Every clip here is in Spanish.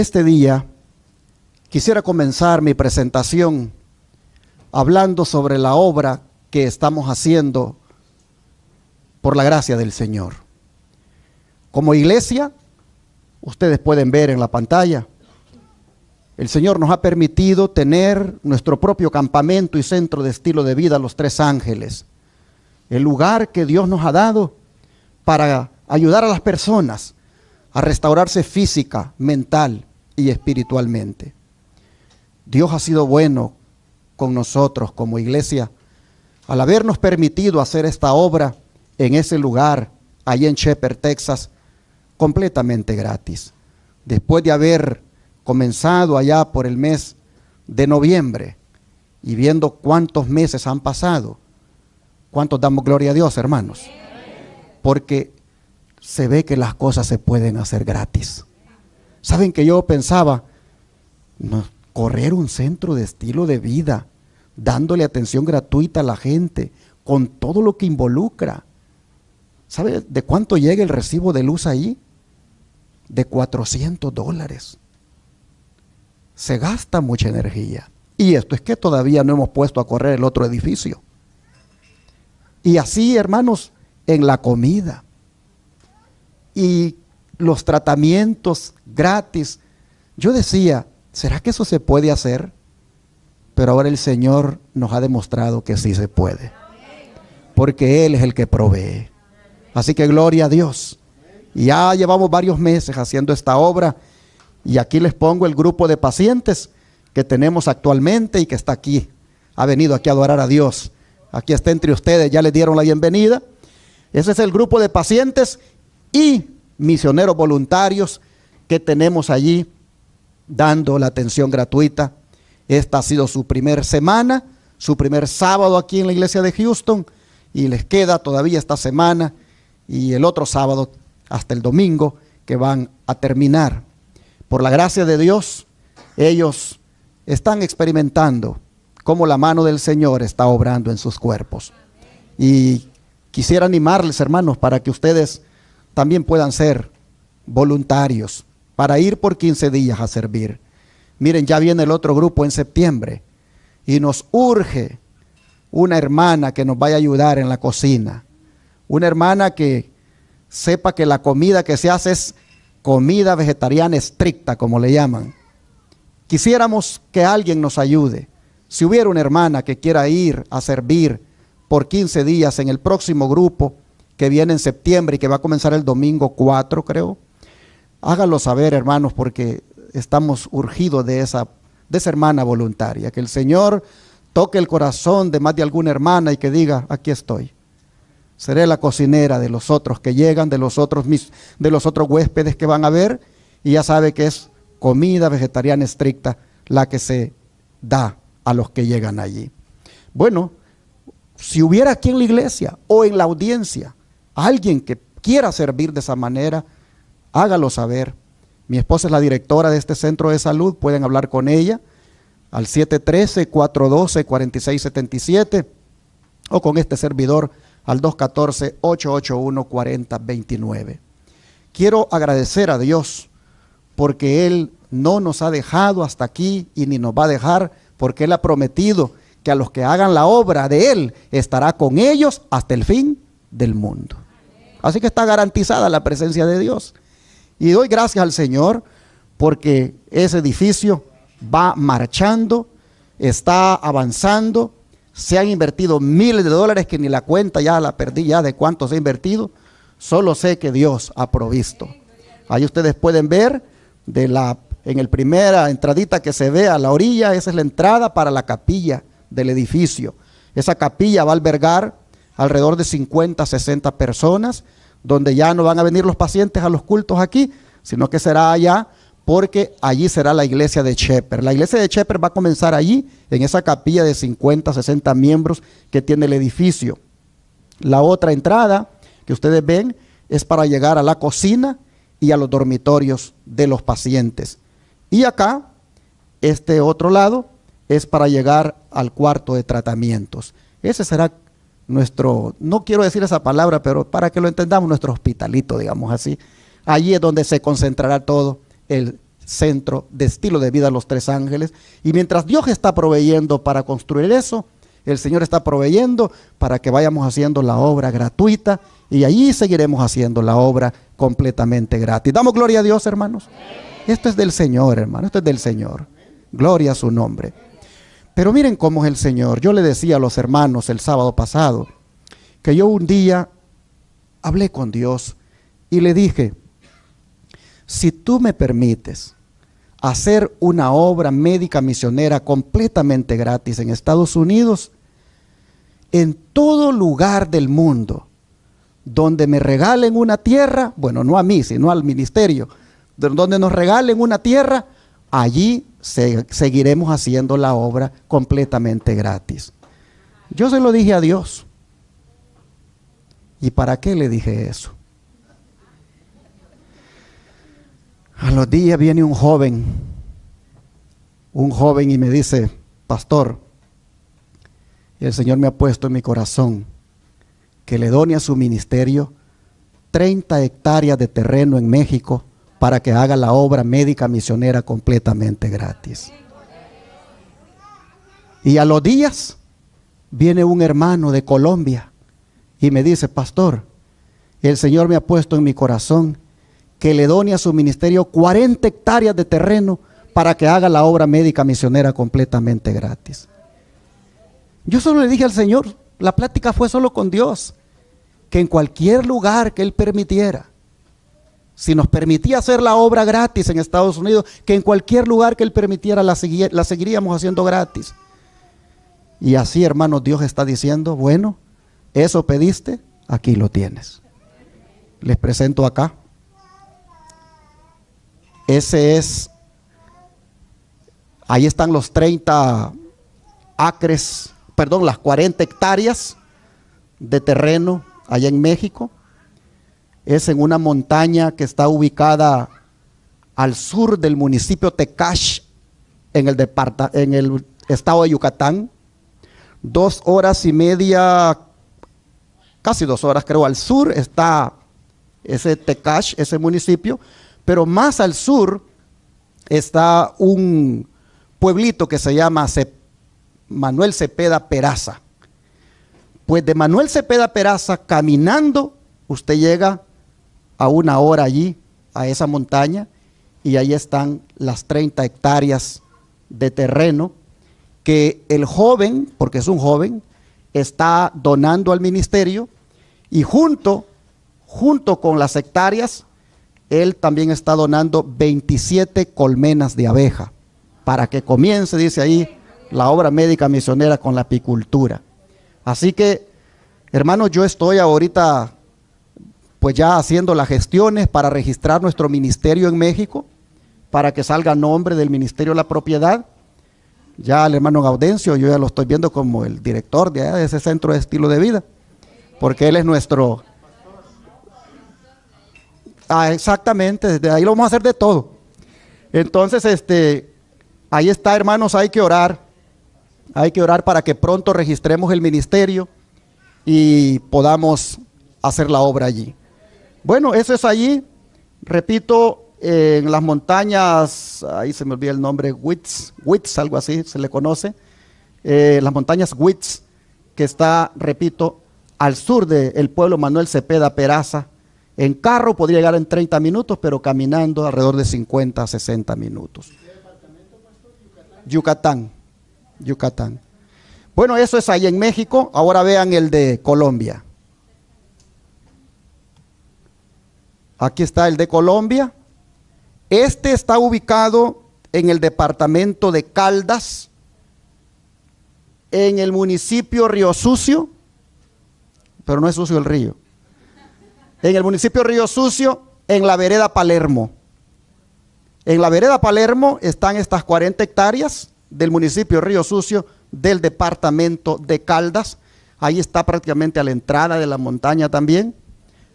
este día quisiera comenzar mi presentación hablando sobre la obra que estamos haciendo por la gracia del Señor. Como iglesia, ustedes pueden ver en la pantalla, el Señor nos ha permitido tener nuestro propio campamento y centro de estilo de vida Los Tres Ángeles. El lugar que Dios nos ha dado para ayudar a las personas a restaurarse física, mental y espiritualmente. Dios ha sido bueno con nosotros como iglesia al habernos permitido hacer esta obra en ese lugar, allá en Shepherd, Texas, completamente gratis. Después de haber comenzado allá por el mes de noviembre y viendo cuántos meses han pasado, ¿cuántos damos gloria a Dios, hermanos? Porque se ve que las cosas se pueden hacer gratis. ¿Saben que yo pensaba, no, correr un centro de estilo de vida, dándole atención gratuita a la gente, con todo lo que involucra? ¿Sabe de cuánto llega el recibo de luz ahí? De $400. Se gasta mucha energía. Y esto es que todavía no hemos puesto a correr el otro edificio. Y así, hermanos, en la comida y los tratamientos gratis. Yo decía, ¿será que eso se puede hacer? Pero ahora el Señor nos ha demostrado que sí se puede, porque Él es el que provee. Así que gloria a Dios. Y ya llevamos varios meses haciendo esta obra, y aquí les pongo el grupo de pacientes que tenemos actualmente y que está aquí. Ha venido aquí a adorar a Dios. Aquí está entre ustedes, ya les dieron la bienvenida. Ese es el grupo de pacientes y misioneros voluntarios que tenemos allí dando la atención gratuita. Esta ha sido su primer semana, su primer sábado aquí en la iglesia de Houston, y les queda todavía esta semana y el otro sábado hasta el domingo que van a terminar. Por la gracia de Dios, ellos están experimentando cómo la mano del Señor está obrando en sus cuerpos. Y quisiera animarles, hermanos, para que ustedes también puedan ser voluntarios, para ir por 15 días a servir. Miren, ya viene el otro grupo en septiembre y nos urge una hermana que nos vaya a ayudar en la cocina. Una hermana que sepa que la comida que se hace es comida vegetariana estricta, como le llaman. Quisiéramos que alguien nos ayude. Si hubiera una hermana que quiera ir a servir por 15 días en el próximo grupo que viene en septiembre y que va a comenzar el domingo 4, creo, háganlo saber, hermanos, porque estamos urgidos de esa hermana voluntaria. Que el Señor toque el corazón de más de alguna hermana y que diga, aquí estoy. Seré la cocinera de los otros que llegan, de los otros huéspedes que van a ver, y ya sabe que es comida vegetariana estricta la que se da a los que llegan allí. Bueno, si hubiera aquí en la iglesia o en la audiencia alguien que quiera servir de esa manera, hágalo saber. Mi esposa es la directora de este centro de salud, pueden hablar con ella al 713-412-4677 o con este servidor al 214-881-4029. Quiero agradecer a Dios porque Él no nos ha dejado hasta aquí y ni nos va a dejar, porque Él ha prometido que a los que hagan la obra de Él estará con ellos hasta el fin del mundo. Así que está garantizada la presencia de Dios. Y doy gracias al Señor porque ese edificio va marchando, está avanzando. Se han invertido miles de dólares que ni la cuenta ya la perdí ya de cuánto se ha invertido. Solo sé que Dios ha provisto. Ahí ustedes pueden ver en el primera entradita que se ve a la orilla, esa es la entrada para la capilla del edificio. Esa capilla va a albergar alrededor de 50, 60 personas, donde ya no van a venir los pacientes a los cultos aquí, sino que será allá, porque allí será la iglesia de Shepherd. La iglesia de Shepherd va a comenzar allí, en esa capilla de 50, 60 miembros que tiene el edificio. La otra entrada que ustedes ven es para llegar a la cocina y a los dormitorios de los pacientes. Y acá, este otro lado, es para llegar al cuarto de tratamientos. Ese será nuestro, no quiero decir esa palabra, pero para que lo entendamos, nuestro hospitalito, digamos así. Allí es donde se concentrará todo el centro de estilo de vida Los Tres Ángeles. Y mientras Dios está proveyendo para construir eso, el Señor está proveyendo para que vayamos haciendo la obra gratuita, y allí seguiremos haciendo la obra completamente gratis. Damos gloria a Dios, hermanos. Esto es del Señor, hermano, esto es del Señor. Gloria a su nombre. Pero miren cómo es el Señor. Yo le decía a los hermanos el sábado pasado que yo un día hablé con Dios y le dije: si tú me permites hacer una obra médica misionera completamente gratis en Estados Unidos, en todo lugar del mundo donde me regalen una tierra, bueno, no a mí, sino al ministerio, donde nos regalen una tierra, allí seguiremos haciendo la obra completamente gratis. Yo se lo dije a Dios. ¿Y para qué le dije eso? A los días viene un joven y me dice: pastor, el Señor me ha puesto en mi corazón que le done a su ministerio 30 hectáreas de terreno en México para que haga la obra médica misionera completamente gratis. Y a los días viene un hermano de Colombia y me dice: pastor, el Señor me ha puesto en mi corazón que le done a su ministerio 40 hectáreas de terreno para que haga la obra médica misionera completamente gratis. Yo solo le dije al Señor, la plática fue solo con Dios, que en cualquier lugar que Él permitiera, si nos permitía hacer la obra gratis en Estados Unidos, que en cualquier lugar que Él permitiera la seguiríamos haciendo gratis. Y así, hermanos, Dios está diciendo: bueno, eso pediste, aquí lo tienes. Les presento acá. Ahí están los 30 acres, perdón, las 40 hectáreas de terreno allá en México. Es en una montaña que está ubicada al sur del municipio Tecash, en el estado de Yucatán. 2 horas y media, casi 2 horas creo, al sur está ese Tecash, ese municipio. Pero más al sur está un pueblito que se llama Manuel Cepeda Peraza. Pues de Manuel Cepeda Peraza, caminando, usted llega a 1 hora allí, a esa montaña, y ahí están las 30 hectáreas de terreno que el joven, porque es un joven, está donando al ministerio, y junto con las hectáreas, él también está donando 27 colmenas de abeja para que comience, dice ahí, la obra médica misionera con la apicultura. Así que, hermanos, yo estoy ahorita pues ya haciendo las gestiones para registrar nuestro ministerio en México, para que salga nombre del Ministerio de la Propiedad. Ya el hermano Gaudencio, yo ya lo estoy viendo como el director de ese centro de estilo de vida, porque él es nuestro... exactamente, desde ahí lo vamos a hacer de todo. Entonces, ahí está, hermanos, hay que orar para que pronto registremos el ministerio y podamos hacer la obra allí. Bueno, eso es allí, repito, en las montañas, ahí se me olvida el nombre, Witz, algo así se le conoce, las montañas Witz, que está, repito, al sur del pueblo Manuel Cepeda Peraza. En carro podría llegar en 30 minutos, pero caminando alrededor de 50 a 60 minutos. ¿Qué departamento, pastor? Yucatán. Bueno, eso es ahí en México. Ahora vean el de Colombia. Aquí está el de Colombia. Este está ubicado en el departamento de Caldas, en el municipio Río Sucio, pero no es sucio el río. En el municipio Río Sucio, en la vereda Palermo. En la vereda Palermo están estas 40 hectáreas del municipio Río Sucio del departamento de Caldas. Ahí está prácticamente a la entrada de la montaña también.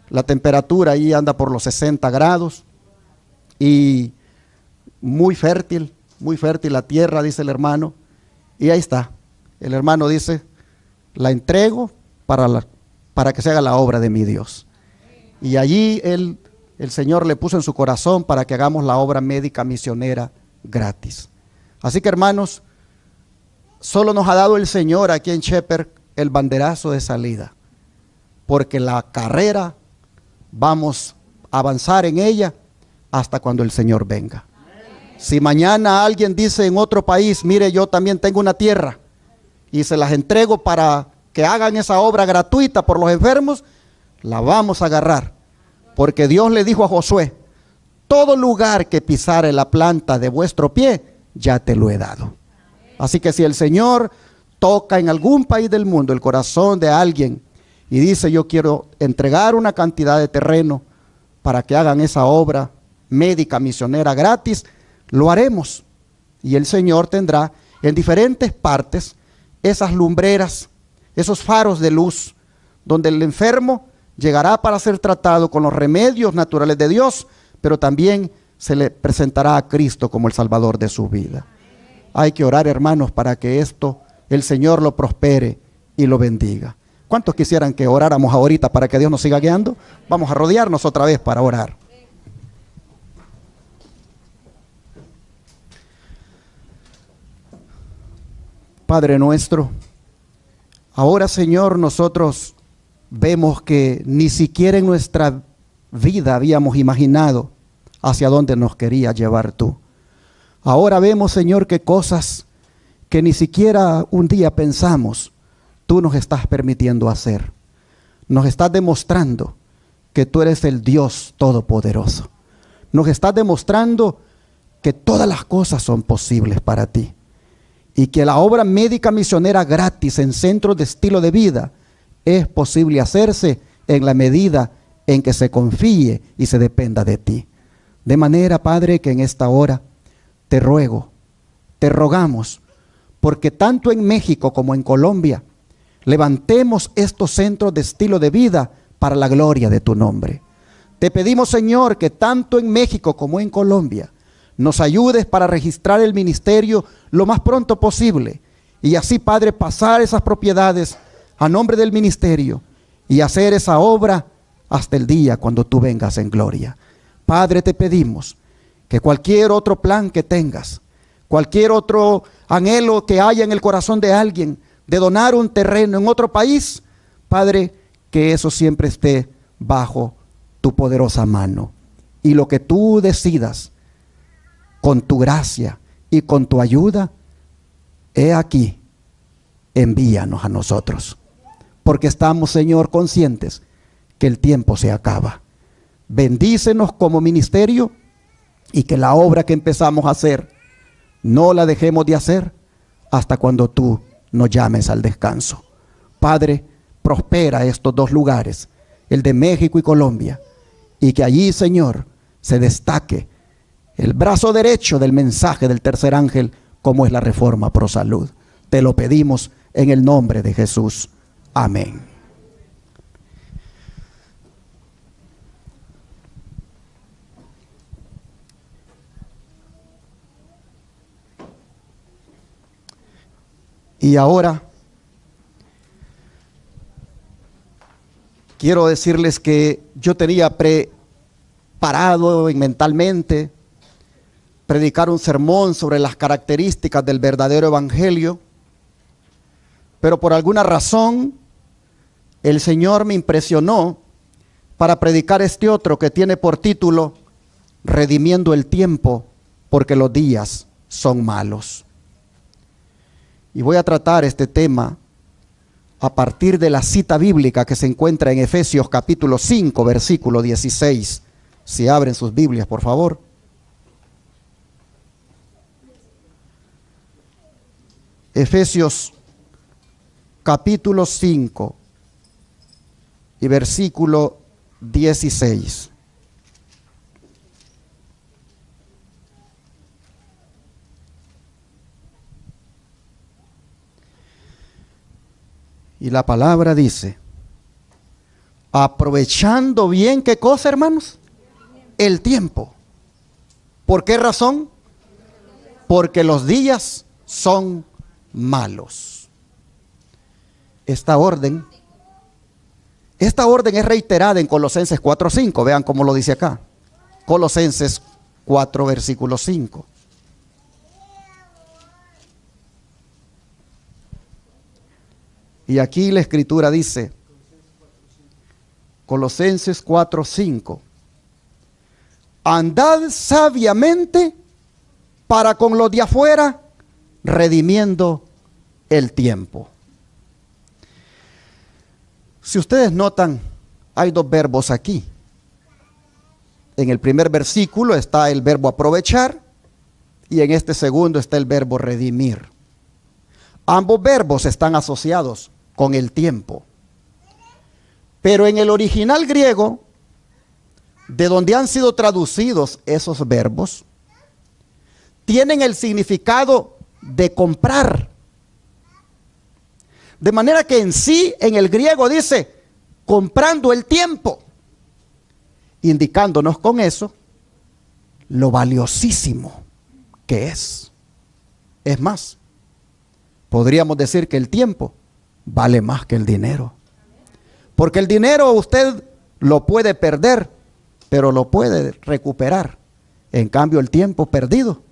La temperatura ahí anda por los 60 grados y muy fértil la tierra, dice el hermano. Y ahí está. El hermano dice: la entrego para que se haga la obra de mi Dios. Y allí él el Señor le puso en su corazón para que hagamos la obra médica misionera gratis. Así que, hermanos, solo nos ha dado el Señor aquí en Shepherd el banderazo de salida, porque la carrera vamos a avanzar en ella hasta cuando el Señor venga. Si mañana alguien dice en otro país, mire, yo también tengo una tierra y se las entrego para que hagan esa obra gratuita por los enfermos, la vamos a agarrar, porque Dios le dijo a Josué: todo lugar que pisare la planta de vuestro pie, ya te lo he dado. Así que si el Señor toca en algún país del mundo el corazón de alguien y dice: yo quiero entregar una cantidad de terreno para que hagan esa obra médica misionera gratis, lo haremos. Y el Señor tendrá en diferentes partes esas lumbreras, esos faros de luz, donde el enfermo llegará para ser tratado con los remedios naturales de Dios, pero también se le presentará a Cristo como el Salvador de su vida. Hay que orar, hermanos, para que esto el Señor lo prospere y lo bendiga. ¿Cuántos quisieran que oráramos ahorita para que Dios nos siga guiando? Vamos a rodearnos otra vez para orar. Padre nuestro, ahora, Señor, nosotros vemos que ni siquiera en nuestra vida habíamos imaginado hacia dónde nos querías llevar tú. Ahora vemos, Señor, que cosas que ni siquiera un día pensamos, tú nos estás permitiendo hacer. Nos estás demostrando que tú eres el Dios Todopoderoso. Nos estás demostrando que todas las cosas son posibles para ti. Y que la obra médica misionera gratis en centros de estilo de vida es posible hacerse en la medida en que se confíe y se dependa de ti. De manera, Padre, que en esta hora te ruego, te rogamos, porque tanto en México como en Colombia levantemos estos centros de estilo de vida para la gloria de tu nombre. Te pedimos, Señor, que tanto en México como en Colombia nos ayudes para registrar el ministerio lo más pronto posible y así, Padre, pasar esas propiedades a nombre del ministerio y hacer esa obra hasta el día cuando tú vengas en gloria. Padre, te pedimos que cualquier otro plan que tengas, cualquier otro anhelo que haya en el corazón de alguien de donar un terreno en otro país, Padre, que eso siempre esté bajo tu poderosa mano. Y lo que tú decidas, con tu gracia y con tu ayuda, he aquí, envíanos a nosotros. Porque estamos, Señor, conscientes que el tiempo se acaba. Bendícenos como ministerio y que la obra que empezamos a hacer no la dejemos de hacer hasta cuando tú nos llames al descanso. Padre, prospera estos dos lugares, el de México y Colombia, y que allí, Señor, se destaque el brazo derecho del mensaje del tercer ángel, como es la Reforma Pro Salud. Te lo pedimos en el nombre de Jesús. Amén. Y ahora quiero decirles que yo tenía preparado mentalmente predicar un sermón sobre las características del verdadero evangelio, pero por alguna razón el Señor me impresionó para predicar este otro que tiene por título Redimiendo el tiempo, porque los días son malos. Y voy a tratar este tema a partir de la cita bíblica que se encuentra en Efesios capítulo 5, versículo 16. Si abren sus Biblias, por favor. Efesios capítulo 5 y versículo 16. Y la palabra dice, aprovechando bien, ¿qué cosa, hermanos? El tiempo. ¿Por qué razón? Porque los días son malos. Esta orden es reiterada en Colosenses 4:5, vean cómo lo dice acá. Colosenses 4, versículo 5. Y aquí la escritura dice, Colosenses 4, 5. Andad sabiamente para con los de afuera, redimiendo el tiempo. Si ustedes notan, hay dos verbos aquí. En el primer versículo está el verbo aprovechar y en este segundo está el verbo redimir. Ambos verbos están asociados con el tiempo. Pero en el original griego, de donde han sido traducidos esos verbos, tienen el significado de comprar. De manera que en sí, en el griego dice, comprando el tiempo, indicándonos con eso lo valiosísimo que es. Es más, podríamos decir que el tiempo vale más que el dinero. Porque el dinero usted lo puede perder, pero lo puede recuperar. En cambio, el tiempo perdido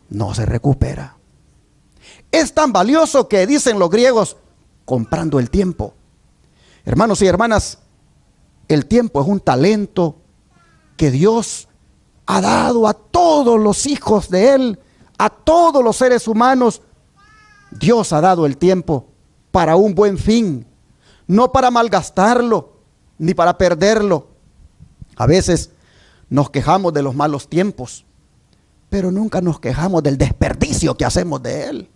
no se recupera. Es tan valioso que dicen los griegos, comprando el tiempo. Hermanos y hermanas, el tiempo es un talento que Dios ha dado a todos los hijos de Él, a todos los seres humanos. Dios ha dado el tiempo para un buen fin, no para malgastarlo, ni para perderlo. A veces nos quejamos de los malos tiempos, pero nunca nos quejamos del desperdicio que hacemos de él.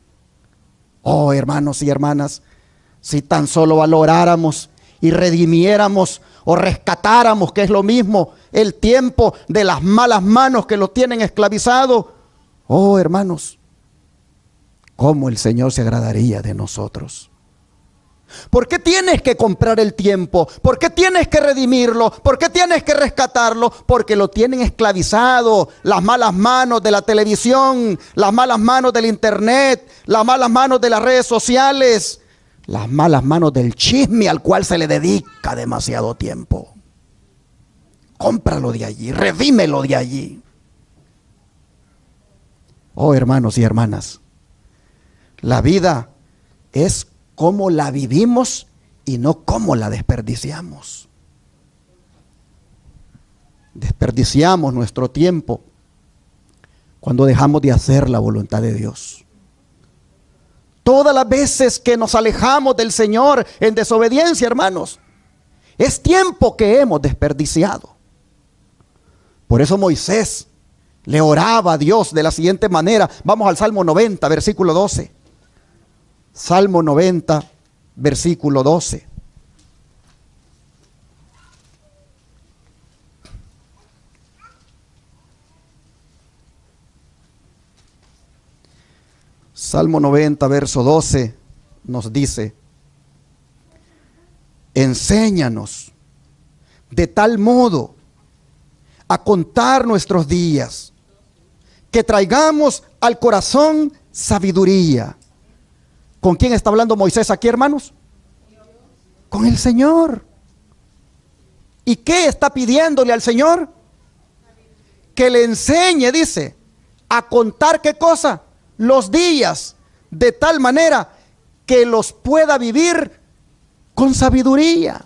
Oh, hermanos y hermanas, si tan solo valoráramos y redimiéramos o rescatáramos, que es lo mismo, el tiempo de las malas manos que lo tienen esclavizado. Oh, hermanos, cómo el Señor se agradaría de nosotros. ¿Por qué tienes que comprar el tiempo? ¿Por qué tienes que redimirlo? ¿Por qué tienes que rescatarlo? Porque lo tienen esclavizado. Las malas manos de la televisión, las malas manos del internet, las malas manos de las redes sociales, las malas manos del chisme al cual se le dedica demasiado tiempo. Cómpralo de allí, redímelo de allí. Oh, hermanos y hermanas, la vida es cómo la vivimos y no cómo la desperdiciamos. Desperdiciamos nuestro tiempo cuando dejamos de hacer la voluntad de Dios. Todas las veces que nos alejamos del Señor en desobediencia, hermanos, es tiempo que hemos desperdiciado. Por eso Moisés le oraba a Dios de la siguiente manera. Vamos al Salmo 90, versículo 12. Salmo 90, versículo 12. Salmo 90, verso 12 nos dice: enséñanos de tal modo a contar nuestros días, que traigamos al corazón sabiduría. ¿Con quién está hablando Moisés aquí, hermanos? Con el Señor. ¿Y qué está pidiéndole al Señor? Que le enseñe, dice, a contar ¿qué cosa? Los días, de tal manera que los pueda vivir con sabiduría.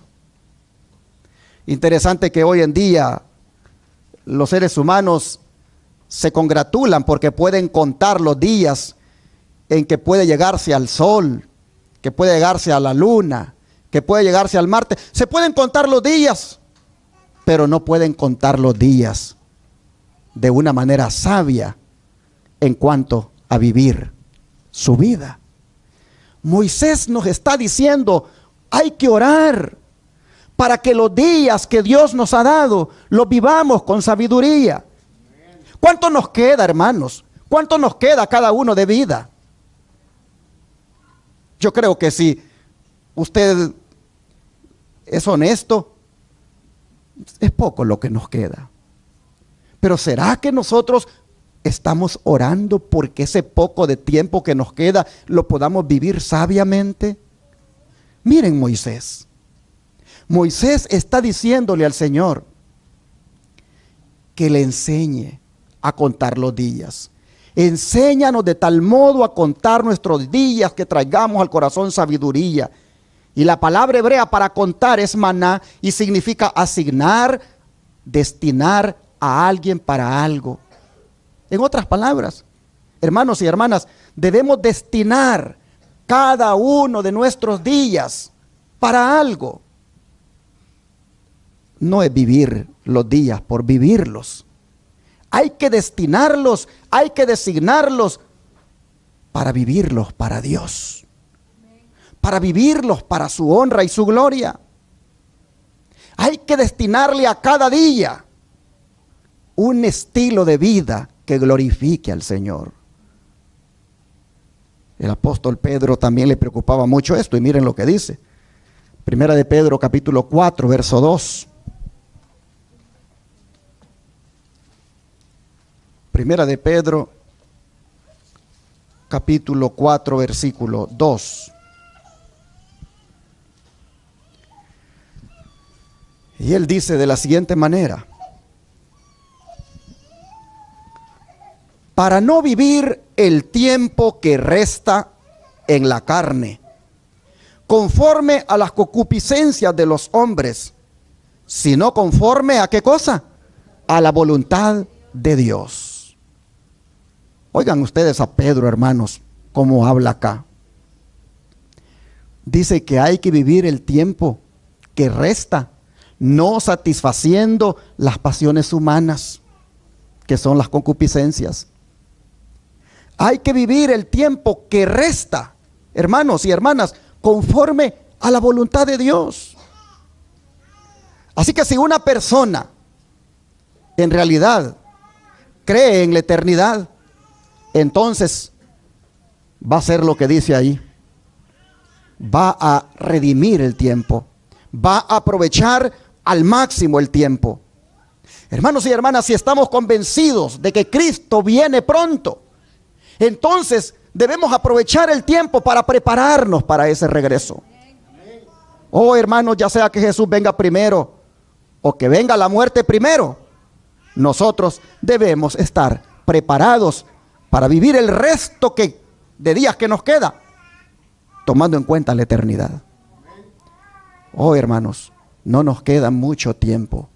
Interesante que hoy en día los seres humanos se congratulan porque pueden contar los días en que puede llegarse al sol, que puede llegarse a la luna, que puede llegarse al Marte. Se pueden contar los días, pero no pueden contar los días de una manera sabia en cuanto a vivir su vida. Moisés nos está diciendo, hay que orar para que los días que Dios nos ha dado los vivamos con sabiduría. ¿Cuánto nos queda, hermanos? ¿Cuánto nos queda a cada uno de vida? Yo creo que si usted es honesto, es poco lo que nos queda. Pero ¿será que nosotros estamos orando porque ese poco de tiempo que nos queda lo podamos vivir sabiamente? Miren Moisés. Moisés está diciéndole al Señor que le enseñe a contar los días. Enséñanos de tal modo a contar nuestros días que traigamos al corazón sabiduría. Y la palabra hebrea para contar es maná y significa asignar, destinar a alguien para algo. En otras palabras, hermanos y hermanas, debemos destinar cada uno de nuestros días para algo. No es vivir los días por vivirlos. Hay que destinarlos, hay que designarlos para vivirlos para Dios, para vivirlos para su honra y su gloria. Hay que destinarle a cada día un estilo de vida que glorifique al Señor. El apóstol Pedro también le preocupaba mucho esto, y miren lo que dice. Primera de Pedro capítulo 4, verso 2. Primera de Pedro capítulo 4, versículo 2. Y él dice de la siguiente manera: para no vivir el tiempo que resta en la carne, conforme a las concupiscencias de los hombres, sino conforme a ¿qué cosa? A la voluntad de Dios. Oigan ustedes a Pedro, hermanos, cómo habla acá. Dice que hay que vivir el tiempo que resta, no satisfaciendo las pasiones humanas, que son las concupiscencias. Hay que vivir el tiempo que resta, hermanos y hermanas, conforme a la voluntad de Dios. Así que si una persona en realidad cree en la eternidad, entonces va a hacer lo que dice ahí. Va a redimir el tiempo. Va a aprovechar al máximo el tiempo. Hermanos y hermanas, si estamos convencidos de que Cristo viene pronto, entonces debemos aprovechar el tiempo para prepararnos para ese regreso. Oh, hermanos, ya sea que Jesús venga primero o que venga la muerte primero, nosotros debemos estar preparados para vivir el resto de días que nos queda, tomando en cuenta la eternidad. Oh, hermanos, no nos queda mucho tiempo.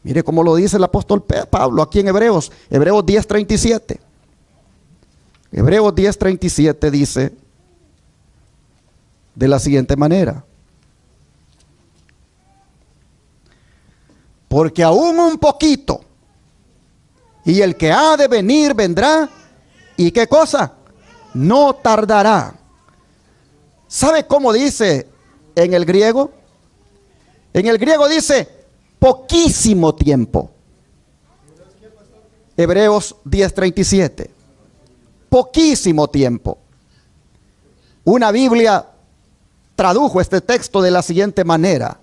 Mire cómo lo dice el apóstol Pablo aquí en Hebreos 10:37. Hebreos 10:37 dice de la siguiente manera: porque aún un poquito, y el que ha de venir vendrá, ¿y qué cosa? No tardará. ¿Sabe cómo dice en el griego? En el griego dice poquísimo tiempo. Hebreos 10:37. Poquísimo tiempo. Una Biblia tradujo este texto de la siguiente manera: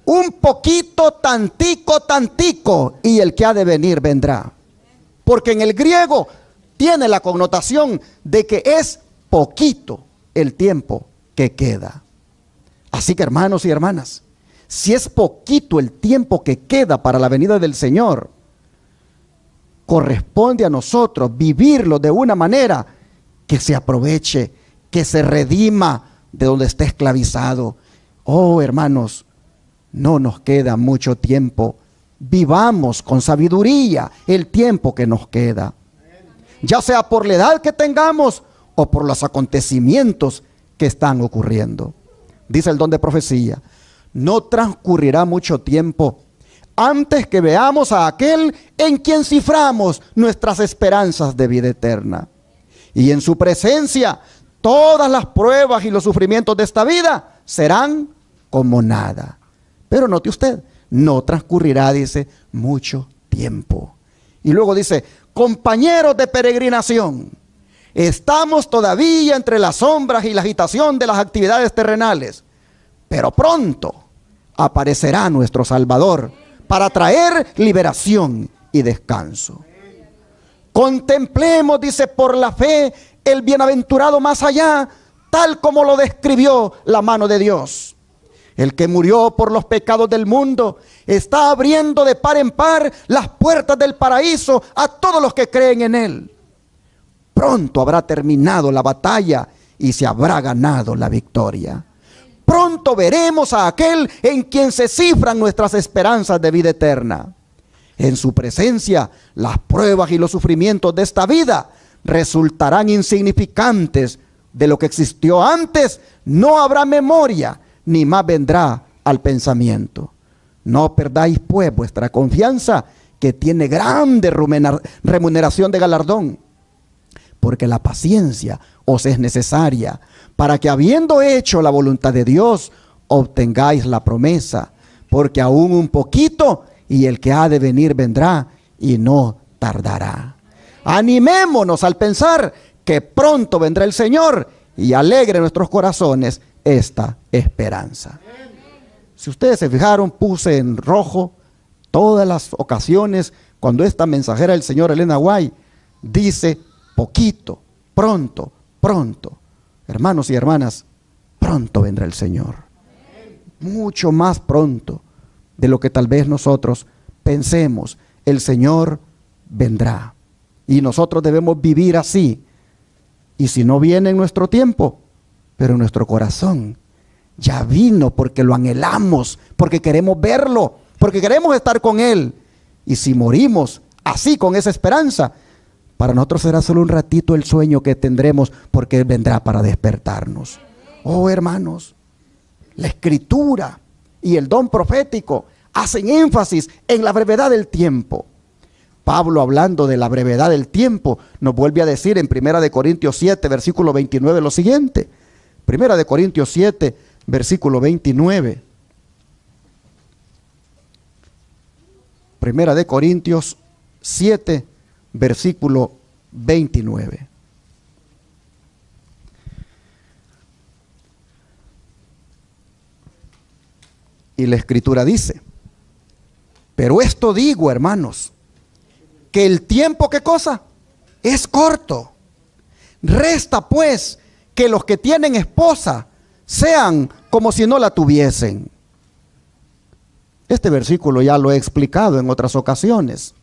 un poquito, tantico, y el que ha de venir vendrá. Porque en el griego tiene la connotación de que es poquito el tiempo que queda. Así que, hermanos y hermanas, si es poquito el tiempo que queda para la venida del Señor, corresponde a nosotros vivirlo de una manera que se aproveche, que se redima de donde esté esclavizado. Oh, hermanos, no nos queda mucho tiempo. Vivamos con sabiduría el tiempo que nos queda, ya sea por la edad que tengamos o por los acontecimientos que están ocurriendo. Dice el don de profecía: no transcurrirá mucho tiempo antes que veamos a aquel en quien ciframos nuestras esperanzas de vida eterna, y en su presencia todas las pruebas y los sufrimientos de esta vida serán como nada. Pero note usted, no transcurrirá, dice, mucho tiempo. Y luego dice: compañeros de peregrinación, estamos todavía entre las sombras y la agitación de las actividades terrenales, pero pronto aparecerá nuestro Salvador para traer liberación y descanso. Contemplemos, dice, por la fe el bienaventurado más allá, tal como lo describió la mano de Dios. El que murió por los pecados del mundo está abriendo de par en par las puertas del paraíso a todos los que creen en Él. Pronto habrá terminado la batalla y se habrá ganado la victoria. Pronto veremos a aquel en quien se cifran nuestras esperanzas de vida eterna. En su presencia, las pruebas y los sufrimientos de esta vida resultarán insignificantes. De lo que existió antes no habrá memoria, ni más vendrá al pensamiento. No perdáis pues vuestra confianza, que tiene grande remuneración de galardón, porque la paciencia os es necesaria, para que habiendo hecho la voluntad de Dios, obtengáis la promesa, porque aún un poquito, y el que ha de venir vendrá, y no tardará. Animémonos al pensar que pronto vendrá el Señor, y alegre en nuestros corazones esta esperanza. Si ustedes se fijaron, puse en rojo todas las ocasiones cuando esta mensajera del Señor, Elena White, dice poquito, pronto, pronto. Hermanos y hermanas, pronto vendrá el Señor. Mucho más pronto de lo que tal vez nosotros pensemos. El Señor vendrá. Y nosotros debemos vivir así. Y si no viene en nuestro tiempo, pero en nuestro corazón ya vino, porque lo anhelamos, porque queremos verlo, porque queremos estar con Él. Y si morimos así, con esa esperanza, para nosotros será solo un ratito el sueño que tendremos, porque Él vendrá para despertarnos. Oh, hermanos, la Escritura y el don profético hacen énfasis en la brevedad del tiempo. Pablo, hablando de la brevedad del tiempo, nos vuelve a decir en 1 Corintios 7, versículo 29, lo siguiente. 1 Corintios 7, versículo 29. 1 Corintios 7, versículo 29. Y la Escritura dice: pero esto digo, hermanos, que el tiempo, ¿qué cosa? Es corto. Resta pues que los que tienen esposa sean como si no la tuviesen. Este versículo ya lo he explicado en otras ocasiones,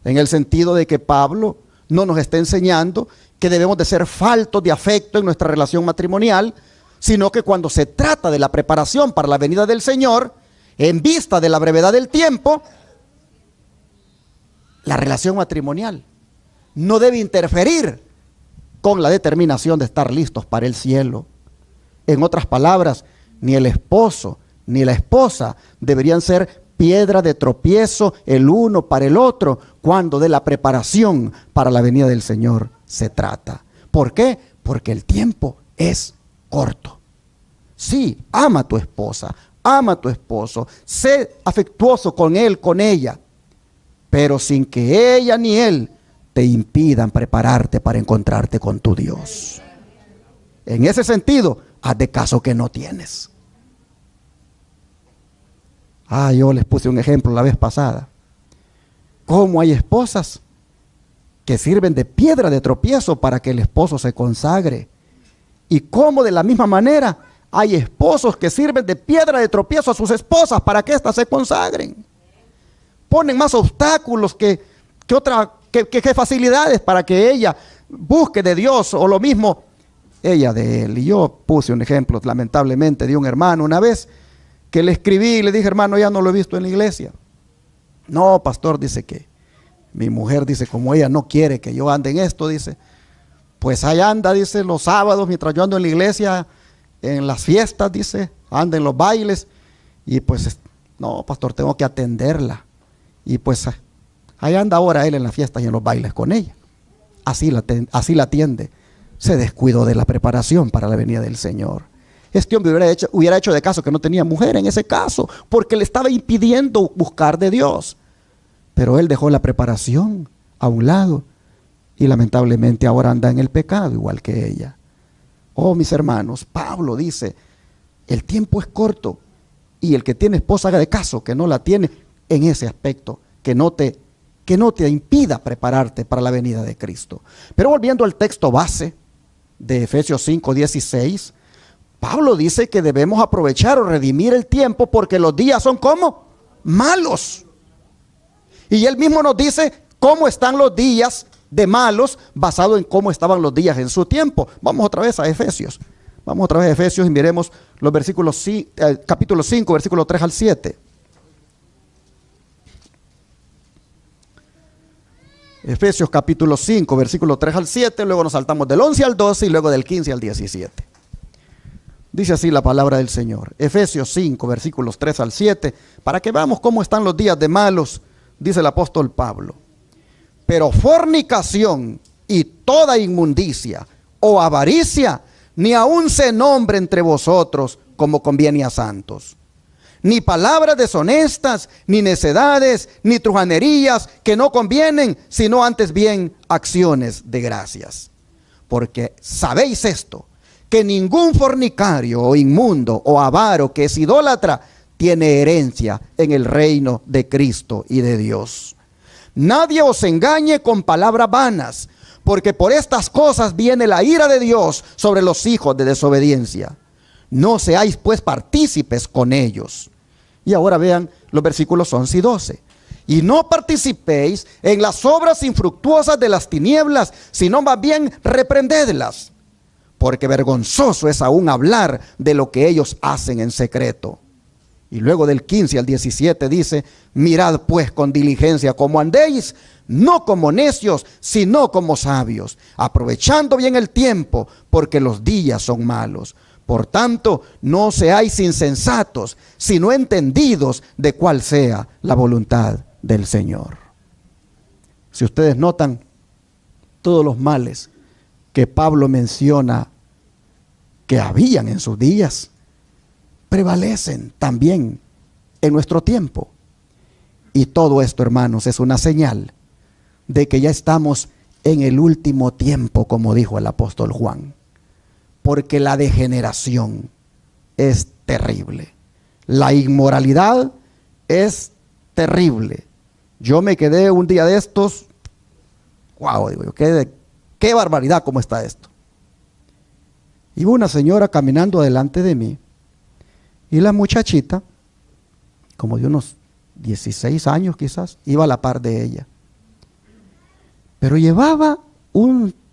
en el sentido de que Pablo no nos está enseñando que debemos de ser faltos de afecto en nuestra relación matrimonial, sino que cuando se trata de la preparación para la venida del Señor, en vista de la brevedad del tiempo, la relación matrimonial no debe interferir con la determinación de estar listos para el cielo. En otras palabras, ni el esposo ni la esposa deberían ser piedra de tropiezo el uno para el otro cuando de la preparación para la venida del Señor se trata. ¿Por qué? Porque el tiempo es corto. Sí, ama a tu esposa, ama a tu esposo, sé afectuoso con él, con ella, pero sin que ella ni él te impidan prepararte para encontrarte con tu Dios. En ese sentido, haz de caso que no tienes. Yo les puse un ejemplo la vez pasada. Cómo hay esposas que sirven de piedra de tropiezo para que el esposo se consagre. Y cómo de la misma manera hay esposos que sirven de piedra de tropiezo a sus esposas para que éstas se consagren. Ponen más obstáculos que facilidades para que ella busque de Dios, o lo mismo ella de él. Y yo puse un ejemplo lamentablemente de un hermano una vez que le escribí y le dije: hermano, ya no lo he visto en la iglesia. No, pastor, dice que mi mujer, dice, como ella no quiere que yo ande en esto, dice, pues ahí anda, dice, los sábados mientras yo ando en la iglesia, en las fiestas, dice, anda en los bailes, y pues, no, pastor, tengo que atenderla. Y pues ahí anda ahora él en las fiestas y en los bailes con ella. Así la atiende. Se descuidó de la preparación para la venida del Señor. Este hombre hubiera hecho de caso que no tenía mujer en ese caso, porque le estaba impidiendo buscar de Dios. Pero él dejó la preparación a un lado y lamentablemente ahora anda en el pecado igual que ella. Oh, mis hermanos, Pablo dice: el tiempo es corto, y el que tiene esposa haga de caso que no la tiene en ese aspecto, que no te impida prepararte para la venida de Cristo. Pero volviendo al texto base de Efesios 5:16, Pablo dice que debemos aprovechar o redimir el tiempo porque los días son como malos. Y él mismo nos dice cómo están los días de malos basado en cómo estaban los días en su tiempo. Vamos otra vez a Efesios. Vamos otra vez a Efesios y miremos los versículos, capítulo 5, versículo 3 al 7. Efesios capítulo 5, versículo 3 al 7, luego nos saltamos del 11 al 12 y luego del 15 al 17. Dice así la palabra del Señor. Efesios 5, versículos 3 al 7, para que veamos cómo están los días de malos, dice el apóstol Pablo. Pero fornicación y toda inmundicia o avaricia, ni aun se nombre entre vosotros como conviene a santos. Ni palabras deshonestas, ni necedades, ni truhanerías que no convienen, sino antes bien acciones de gracias. Porque sabéis esto, que ningún fornicario o inmundo o avaro que es idólatra tiene herencia en el reino de Cristo y de Dios. Nadie os engañe con palabras vanas, porque por estas cosas viene la ira de Dios sobre los hijos de desobediencia. No seáis pues partícipes con ellos. Y ahora vean los versículos 11 y 12. Y no participéis en las obras infructuosas de las tinieblas, sino más bien reprendedlas. Porque vergonzoso es aún hablar de lo que ellos hacen en secreto. Y luego del 15 al 17 dice, mirad pues con diligencia cómo andéis, no como necios, sino como sabios, aprovechando bien el tiempo, porque los días son malos. Por tanto, no seáis insensatos, sino entendidos de cuál sea la voluntad del Señor. Si ustedes notan, todos los males que Pablo menciona que habían en sus días, prevalecen también en nuestro tiempo. Y todo esto, hermanos, es una señal de que ya estamos en el último tiempo, como dijo el apóstol Juan. Porque la degeneración es terrible. La inmoralidad es terrible. Yo me quedé un día de estos, wow, digo yo, qué barbaridad cómo está esto. Iba una señora caminando delante de mí y la muchachita, como de unos 16 años quizás, iba a la par de ella. Pero llevaba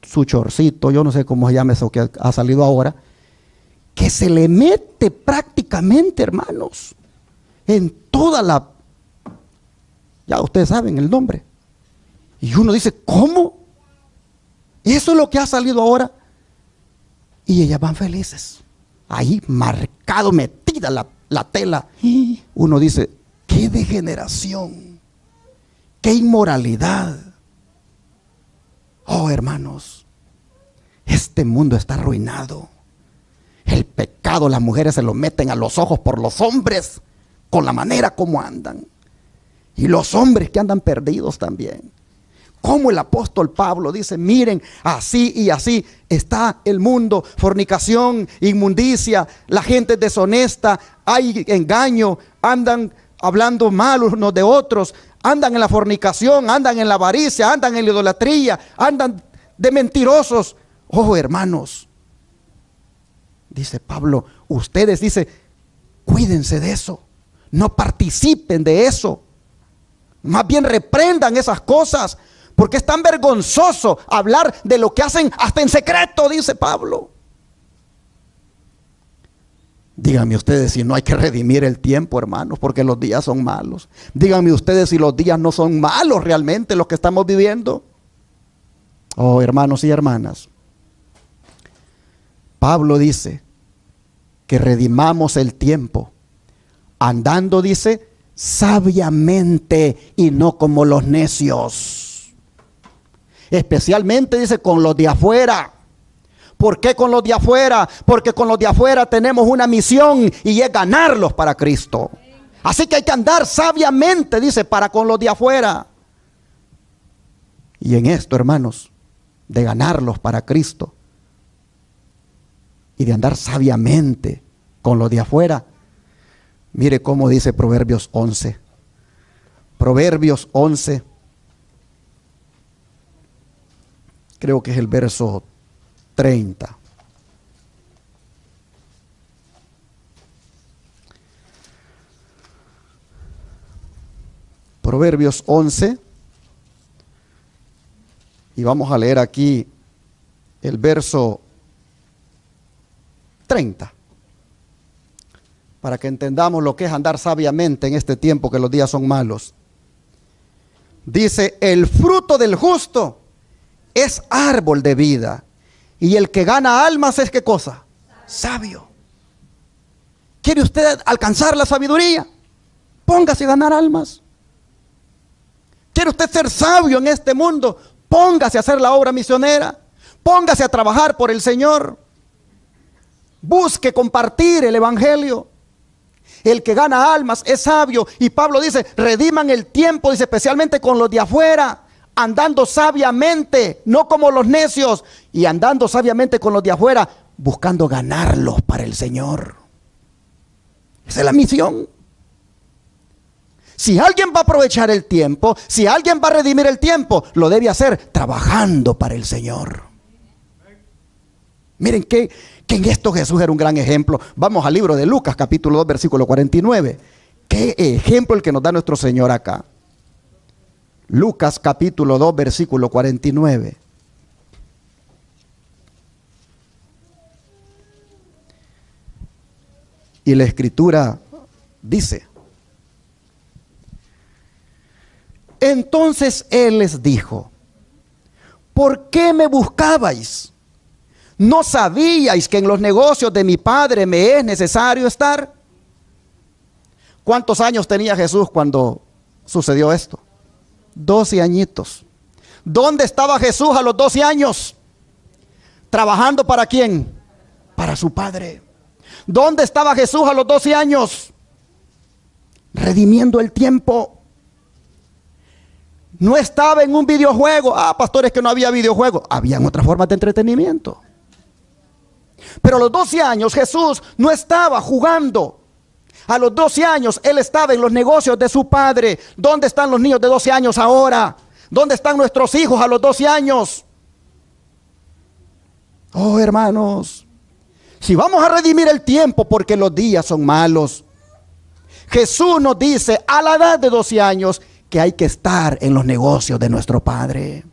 su chorcito, yo no sé cómo se llama eso que ha salido ahora, que se le mete prácticamente, hermanos, en toda la, ya ustedes saben el nombre. Y uno dice, ¿cómo? Eso es lo que ha salido ahora. Y ellas van felices. Ahí marcado, metida la tela. Y uno dice, qué degeneración, qué inmoralidad. Oh, hermanos, este mundo está arruinado. El pecado, las mujeres se lo meten a los ojos por los hombres, con la manera como andan. Y los hombres que andan perdidos también. Como el apóstol Pablo dice, miren, así y así está el mundo, fornicación, inmundicia, la gente es deshonesta, hay engaño, andan hablando mal unos de otros, andan en la fornicación, andan en la avaricia, andan en la idolatría, andan de mentirosos. Oh, hermanos, dice Pablo, ustedes, dice, cuídense de eso, no participen de eso, más bien reprendan esas cosas. Porque es tan vergonzoso hablar de lo que hacen hasta en secreto, dice Pablo. Díganme ustedes si no hay que redimir el tiempo, hermanos, porque los días son malos. Díganme ustedes si los días no son malos realmente los que estamos viviendo. Oh, hermanos y hermanas. Pablo dice que redimamos el tiempo, andando, dice, sabiamente y no como los necios. Especialmente dice con los de afuera. ¿Por qué con los de afuera? Porque con los de afuera tenemos una misión y es ganarlos para Cristo. Así que hay que andar sabiamente, dice, para con los de afuera. Y en esto, hermanos, de ganarlos para Cristo y de andar sabiamente con los de afuera, mire cómo dice Proverbios 11. Proverbios 11. Creo que es el verso 30. Proverbios 11. Y vamos a leer aquí el verso 30. Para que entendamos lo que es andar sabiamente en este tiempo que los días son malos. Dice, el fruto del justo es árbol de vida. Y el que gana almas es ¿qué cosa? Sabio. ¿Quiere usted alcanzar la sabiduría? Póngase a ganar almas. ¿Quiere usted ser sabio en este mundo? Póngase a hacer la obra misionera. Póngase a trabajar por el Señor. Busque compartir el evangelio. El que gana almas es sabio. Y Pablo dice, rediman el tiempo, dice, especialmente con los de afuera, andando sabiamente, no como los necios, y andando sabiamente con los de afuera, buscando ganarlos para el Señor. Esa es la misión. Si alguien va a aprovechar el tiempo, si alguien va a redimir el tiempo, lo debe hacer trabajando para el Señor. Miren que en esto Jesús era un gran ejemplo. Vamos al libro de Lucas, capítulo 2, versículo 49. Qué ejemplo el que nos da nuestro Señor acá. Lucas, capítulo 2, versículo 49. Y la Escritura dice: entonces Él les dijo, ¿por qué me buscabais? ¿No sabíais que en los negocios de mi Padre me es necesario estar? ¿Cuántos años tenía Jesús cuando sucedió esto? 12 añitos. ¿Dónde estaba Jesús a los 12 años? ¿Trabajando para quién? Para su Padre. ¿Dónde estaba Jesús a los 12 años? Redimiendo el tiempo. No estaba en un videojuego. Ah, pastores, que no había videojuego. Habían otras formas de entretenimiento. Pero a los 12 años Jesús no estaba jugando. A los 12 años Él estaba en los negocios de su Padre. ¿Dónde están los niños de 12 años ahora? ¿Dónde están nuestros hijos a los 12 años? Oh, hermanos, si vamos a redimir el tiempo porque los días son malos, Jesús nos dice a la edad de 12 años que hay que estar en los negocios de nuestro Padre.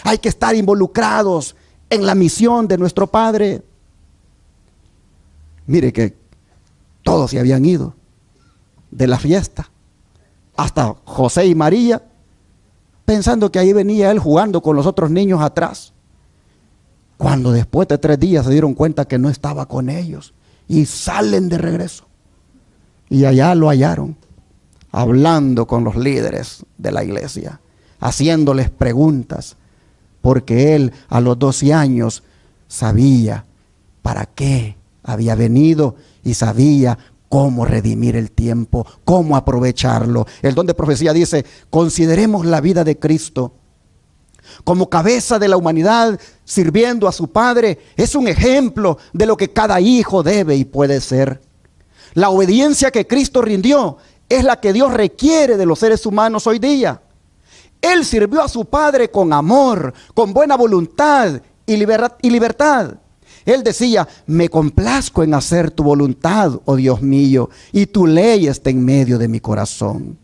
Hay que estar involucrados en la misión de nuestro Padre. Mire que todos se habían ido de la fiesta, hasta José y María, pensando que ahí venía él jugando con los otros niños atrás. Cuando después de 3 días se dieron cuenta que no estaba con ellos y salen de regreso. Y allá lo hallaron, hablando con los líderes de la iglesia, haciéndoles preguntas, porque él a los 12 años sabía para qué había venido y sabía cómo redimir el tiempo, cómo aprovecharlo. El don de profecía dice: consideremos la vida de Cristo como cabeza de la humanidad, sirviendo a su Padre. Es un ejemplo de lo que cada hijo debe y puede ser. La obediencia que Cristo rindió es la que Dios requiere de los seres humanos hoy día. Él sirvió a su Padre con amor, con buena voluntad y libertad. Él decía: me complazco en hacer tu voluntad, oh Dios mío, y tu ley está en medio de mi corazón.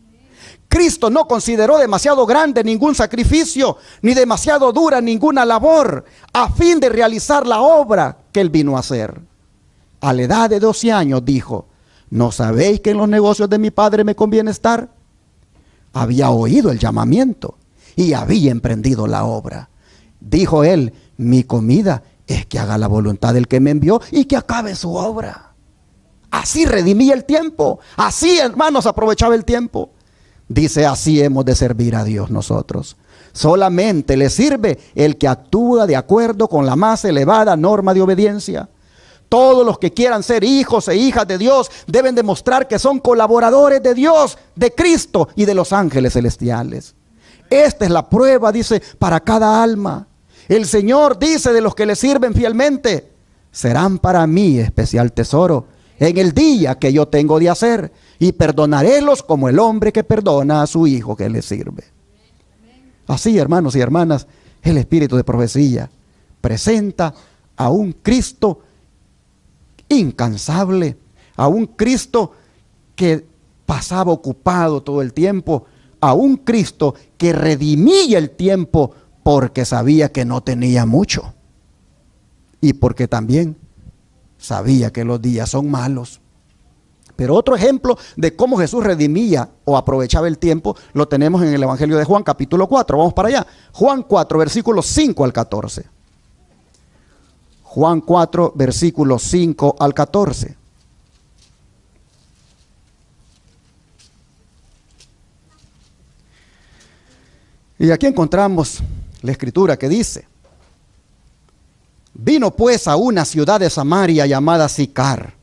Cristo no consideró demasiado grande ningún sacrificio, ni demasiado dura ninguna labor, a fin de realizar la obra que Él vino a hacer. A la edad de 12 años dijo: ¿no sabéis que en los negocios de mi Padre me conviene estar? Había oído el llamamiento y había emprendido la obra. Dijo él: mi comida es que haga la voluntad del que me envió y que acabe su obra. Así redimía el tiempo. Así, hermanos, aprovechaba el tiempo. Dice: así hemos de servir a Dios nosotros. Solamente le sirve el que actúa de acuerdo con la más elevada norma de obediencia. Todos los que quieran ser hijos e hijas de Dios deben demostrar que son colaboradores de Dios, de Cristo y de los ángeles celestiales. Esta es la prueba, dice, para cada alma. El Señor dice de los que le sirven fielmente: serán para mí especial tesoro en el día que yo tengo de hacer, y perdonarélos como el hombre que perdona a su hijo que le sirve. Así, hermanos y hermanas, el espíritu de profecía presenta a un Cristo incansable, a un Cristo que pasaba ocupado todo el tiempo a un Cristo que redimía el tiempo porque sabía que no tenía mucho. Y porque también sabía que los días son malos. Pero otro ejemplo de cómo Jesús redimía o aprovechaba el tiempo lo tenemos en el Evangelio de Juan, capítulo 4. Vamos para allá. Juan 4, versículos 5 al 14. Juan 4, versículos 5 al 14. Y aquí encontramos la escritura que dice: vino pues a una ciudad de Samaria llamada Sicar,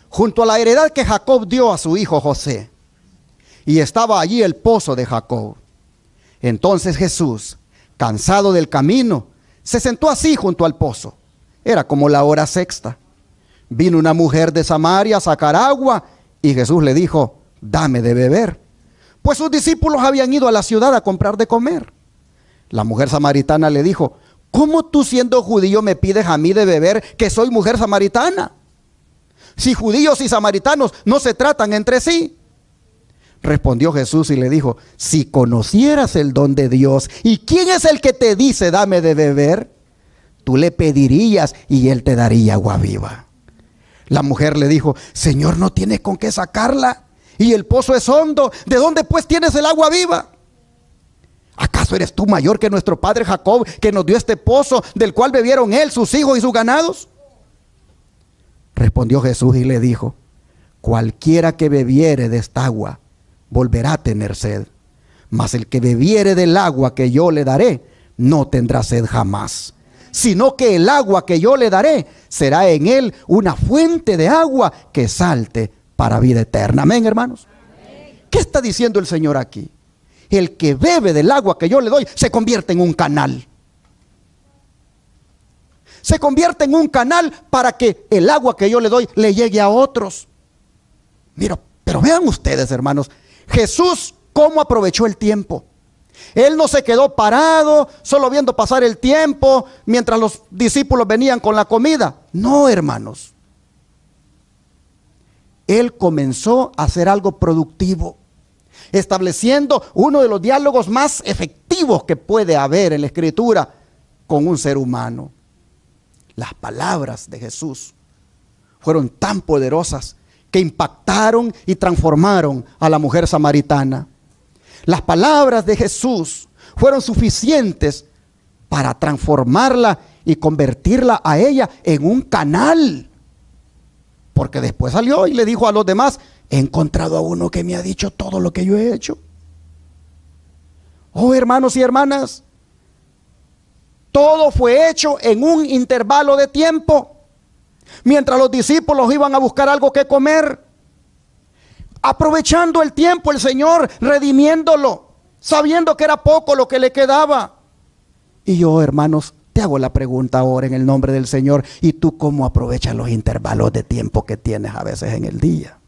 junto a la heredad que Jacob dio a su hijo José. Y estaba allí el pozo de Jacob. Entonces Jesús, cansado del camino, se sentó así junto al pozo. Era como la hora sexta. Vino una mujer de Samaria a sacar agua y Jesús le dijo: dame de beber. Pues sus discípulos habían ido a la ciudad a comprar de comer. La mujer samaritana le dijo: ¿cómo tú, siendo judío, me pides a mí de beber, que soy mujer samaritana? Si judíos y samaritanos no se tratan entre sí. Respondió Jesús y le dijo: si conocieras el don de Dios y quién es el que te dice dame de beber, tú le pedirías y él te daría agua viva. La mujer le dijo: Señor, no tienes con qué sacarla y el pozo es hondo. ¿De dónde pues tienes el agua viva? ¿Acaso eres tú mayor que nuestro padre Jacob, que nos dio este pozo, del cual bebieron él, sus hijos y sus ganados? Respondió Jesús y le dijo: cualquiera que bebiere de esta agua volverá a tener sed, mas el que bebiere del agua que yo le daré no tendrá sed jamás, sino que el agua que yo le daré será en él una fuente de agua que salte para vida eterna. Amén, hermanos. ¿Qué está diciendo el Señor aquí? El que bebe del agua que yo le doy se convierte en un canal. Se convierte en un canal para que el agua que yo le doy le llegue a otros. Mira, pero vean ustedes, hermanos, Jesús cómo aprovechó el tiempo. Él no se quedó parado solo viendo pasar el tiempo mientras los discípulos venían con la comida. No, hermanos. Él comenzó a hacer algo productivo, estableciendo uno de los diálogos más efectivos que puede haber en la Escritura con un ser humano. Las palabras de Jesús fueron tan poderosas que impactaron y transformaron a la mujer samaritana. Las palabras de Jesús fueron suficientes para transformarla y convertirla a ella en un canal. Porque después salió y le dijo a los demás: he encontrado a uno que me ha dicho todo lo que yo he hecho. Oh, hermanos y hermanas, todo fue hecho en un intervalo de tiempo. Mientras los discípulos iban a buscar algo que comer, aprovechando el tiempo, el Señor redimiéndolo, sabiendo que era poco lo que le quedaba. Y yo, hermanos, te hago la pregunta ahora en el nombre del Señor: ¿y tú cómo aprovechas los intervalos de tiempo que tienes a veces en el día?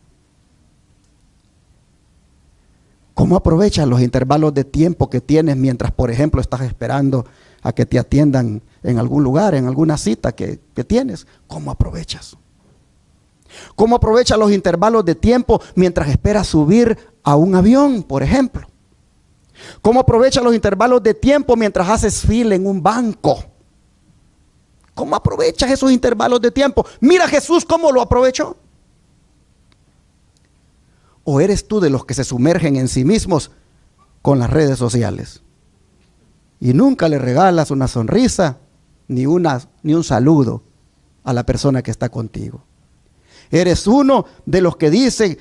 ¿Cómo aprovechas los intervalos de tiempo que tienes mientras, por ejemplo, estás esperando a que te atiendan en algún lugar, en alguna cita que tienes? ¿Cómo aprovechas? ¿Cómo aprovechas los intervalos de tiempo mientras esperas subir a un avión, por ejemplo? ¿Cómo aprovechas los intervalos de tiempo mientras haces fila en un banco? ¿Cómo aprovechas esos intervalos de tiempo? Mira Jesús cómo lo aprovechó. ¿O eres tú de los que se sumergen en sí mismos con las redes sociales y nunca le regalas una sonrisa ni un saludo a la persona que está contigo? Eres uno de los que dicen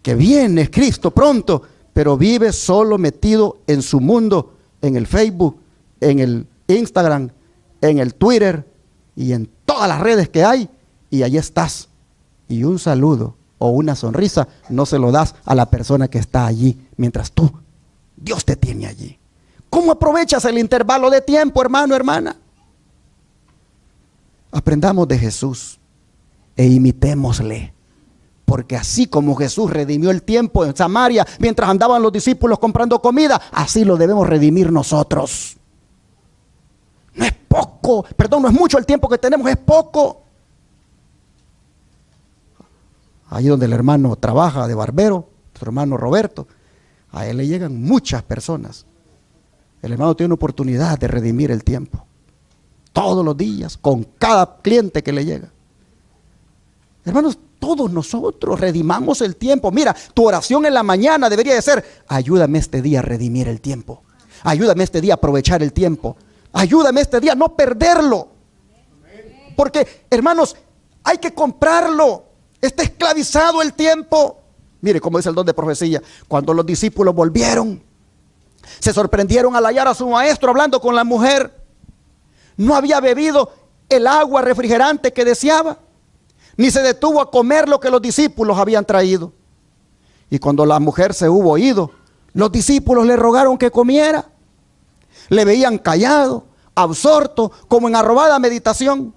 que viene Cristo pronto, pero vive solo metido en su mundo, en el Facebook, en el Instagram, en el Twitter y en todas las redes que hay, y allí estás. Y un saludo o una sonrisa no se lo das a la persona que está allí, mientras Dios te tiene allí. ¿Cómo aprovechas el intervalo de tiempo, hermano, hermana? Aprendamos de Jesús e imitémosle, porque así como Jesús redimió el tiempo en Samaria mientras andaban los discípulos comprando comida, así lo debemos redimir nosotros. No es poco, no es mucho el tiempo que tenemos, es poco. Ahí donde el hermano trabaja de barbero, su hermano Roberto, A él le llegan muchas personas. El hermano tiene una oportunidad de redimir el tiempo. Todos los días, con cada cliente que le llega. Hermanos, todos nosotros redimamos el tiempo. Mira, tu oración en la mañana debería de ser: ayúdame este día a redimir el tiempo. Ayúdame este día a aprovechar el tiempo. Ayúdame este día a no perderlo. Porque, hermanos, hay que comprarlo. Está esclavizado el tiempo. Mire cómo dice el don de profecía. Cuando los discípulos volvieron, se sorprendieron al hallar a su maestro hablando con la mujer. No había bebido el agua refrigerante que deseaba, ni se detuvo a comer lo que los discípulos habían traído. Y cuando la mujer se hubo ido, los discípulos le rogaron que comiera. Le veían callado, absorto, como en arrobada meditación.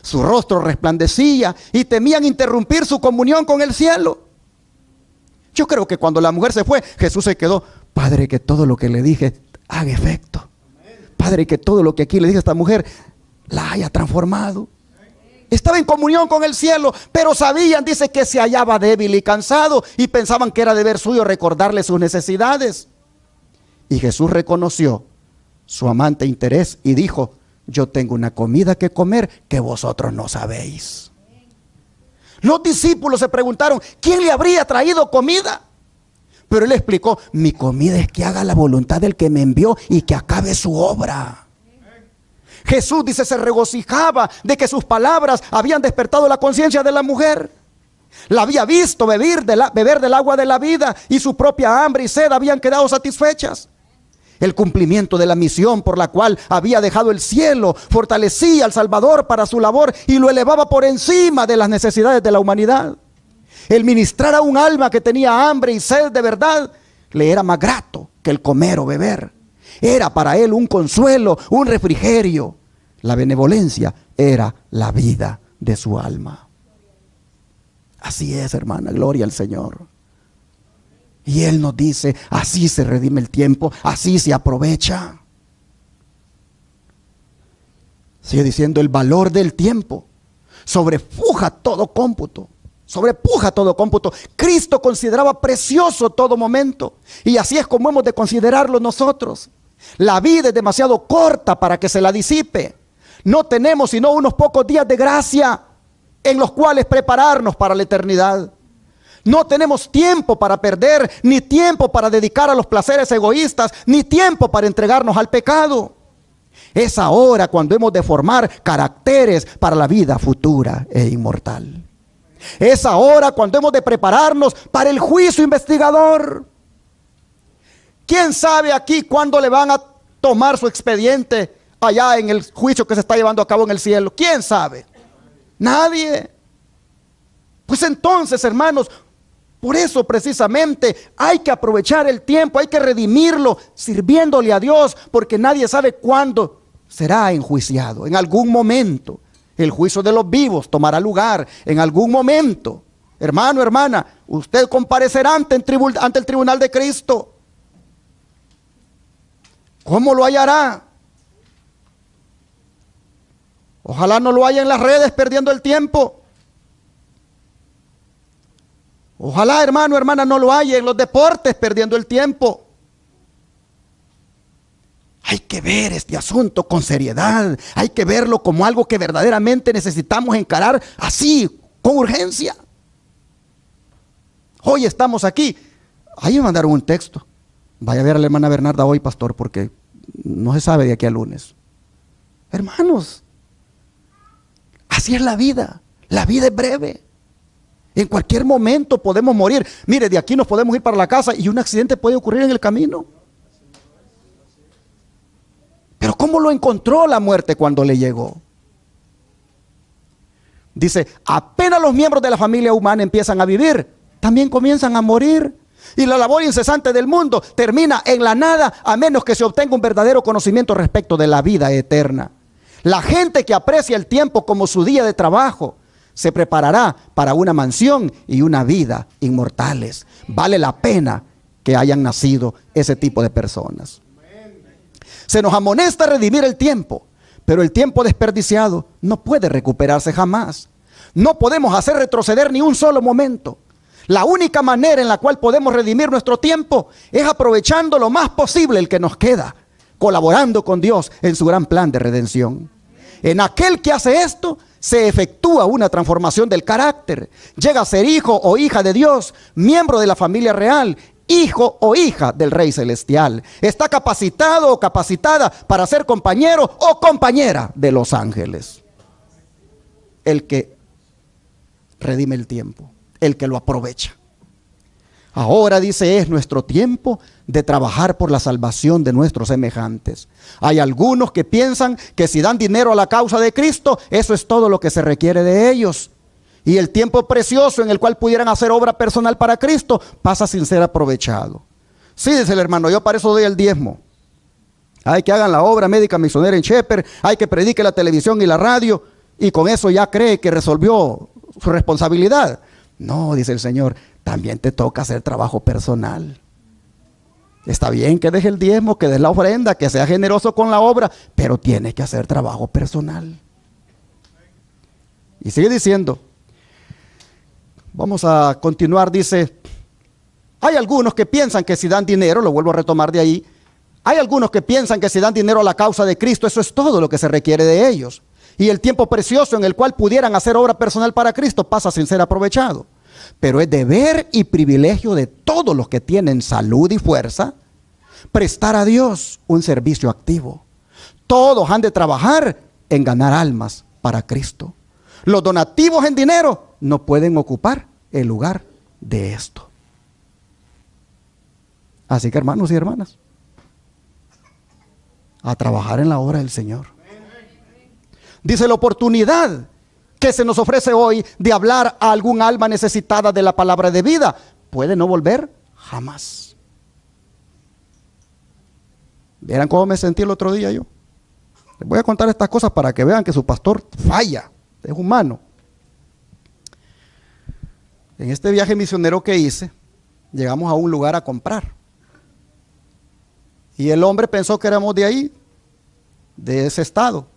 Su rostro resplandecía y temían interrumpir su comunión con el cielo. Yo creo que cuando la mujer se fue, Jesús se quedó: Padre, que todo lo que le dije haga efecto. Padre, que todo lo que aquí le dije a esta mujer la haya transformado. Estaba en comunión con el cielo, pero sabían, dice, que se hallaba débil y cansado, y pensaban que era deber suyo recordarle sus necesidades. Y Jesús reconoció su amante interés y dijo: yo tengo una comida que comer que vosotros no sabéis. Los discípulos se preguntaron: ¿quién le habría traído comida? Pero él explicó: mi comida es que haga la voluntad del que me envió y que acabe su obra. Jesús, dice, se regocijaba de que sus palabras habían despertado la conciencia de la mujer. La había visto beber del agua de la vida, y su propia hambre y sed habían quedado satisfechas. El cumplimiento de la misión por la cual había dejado el cielo fortalecía al Salvador para su labor y lo elevaba por encima de las necesidades de la humanidad. El ministrar a un alma que tenía hambre y sed de verdad le era más grato que el comer o beber. Era para él un consuelo, un refrigerio. La benevolencia era la vida de su alma. Así es, hermana, gloria al Señor. Y Él nos dice: así se redime el tiempo, así se aprovecha. Sigue diciendo: el valor del tiempo sobrepuja todo cómputo. Sobrepuja todo cómputo. Cristo consideraba precioso todo momento, y así es como hemos de considerarlo nosotros. La vida es demasiado corta para que se la disipe. No tenemos sino unos pocos días de gracia en los cuales prepararnos para la eternidad. No tenemos tiempo para perder, ni tiempo para dedicar a los placeres egoístas, ni tiempo para entregarnos al pecado. Es ahora cuando hemos de formar caracteres para la vida futura e inmortal. Es ahora cuando hemos de prepararnos para el juicio investigador. ¿Quién sabe aquí cuándo le van a tomar su expediente allá en el juicio que se está llevando a cabo en el cielo? ¿Quién sabe? Nadie. Pues entonces, hermanos, por eso precisamente hay que aprovechar el tiempo, hay que redimirlo sirviéndole a Dios, porque nadie sabe cuándo será enjuiciado. En algún momento el juicio de los vivos tomará lugar, en algún momento. Hermano, hermana, usted comparecerá ante el tribunal de Cristo. ¿Cómo lo hallará? Ojalá no lo haya en las redes perdiendo el tiempo. Ojalá, hermano, hermana, no lo haya en los deportes perdiendo el tiempo. Hay que ver este asunto con seriedad. Hay que verlo como algo que verdaderamente necesitamos encarar así, con urgencia. Hoy estamos aquí. Ahí me mandaron un texto. Vaya a ver a la hermana Bernarda hoy, pastor, porque no se sabe de aquí al lunes. Hermanos, así es la vida. La vida es breve. En cualquier momento podemos morir. Mire, de aquí nos podemos ir para la casa y un accidente puede ocurrir en el camino. Pero ¿cómo lo encontró la muerte cuando le llegó? Dice: apenas los miembros de la familia humana empiezan a vivir, también comienzan a morir. Y la labor incesante del mundo termina en la nada, a menos que se obtenga un verdadero conocimiento respecto de la vida eterna. La gente que aprecia el tiempo como su día de trabajo se preparará para una mansión y una vida inmortales. Vale la pena que hayan nacido ese tipo de personas. Se nos amonesta redimir el tiempo, pero el tiempo desperdiciado no puede recuperarse jamás. No podemos hacer retroceder ni un solo momento. La única manera en la cual podemos redimir nuestro tiempo es aprovechando lo más posible el que nos queda, colaborando con Dios en su gran plan de redención. En aquel que hace esto, se efectúa una transformación del carácter. Llega a ser hijo o hija de Dios, miembro de la familia real, hijo o hija del Rey Celestial. Está capacitado o capacitada para ser compañero o compañera de los ángeles. El que redime el tiempo, el que lo aprovecha. Ahora, dice, es nuestro tiempo de trabajar por la salvación de nuestros semejantes. Hay algunos que piensan que si dan dinero a la causa de Cristo, eso es todo lo que se requiere de ellos. Y el tiempo precioso en el cual pudieran hacer obra personal para Cristo pasa sin ser aprovechado. Sí, dice el hermano, yo para eso doy el diezmo. Hay que hagan la obra médica misionera en Shepherd, hay que predique la televisión y la radio, y con eso ya cree que resolvió su responsabilidad. No, dice el Señor, también te toca hacer trabajo personal. Está bien que deje el diezmo, que des la ofrenda, que sea generoso con la obra, pero tienes que hacer trabajo personal. Y sigue diciendo, vamos a continuar, dice, hay algunos que piensan que si dan dinero, lo vuelvo a retomar de ahí, hay algunos que piensan que si dan dinero a la causa de Cristo, eso es todo lo que se requiere de ellos. Y el tiempo precioso en el cual pudieran hacer obra personal para Cristo pasa sin ser aprovechado. Pero es deber y privilegio de todos los que tienen salud y fuerza prestar a Dios un servicio activo. Todos han de trabajar en ganar almas para Cristo. Los donativos en dinero no pueden ocupar el lugar de esto. Así que, hermanos y hermanas, a trabajar en la obra del Señor. Dice, la oportunidad que se nos ofrece hoy de hablar a algún alma necesitada de la palabra de vida puede no volver jamás. ¿Vieran cómo me sentí el otro día yo? Les voy a contar estas cosas para que vean que su pastor falla, es humano. En este viaje misionero que hice, llegamos a un lugar a comprar. Y el hombre pensó que éramos de ahí, de ese estado.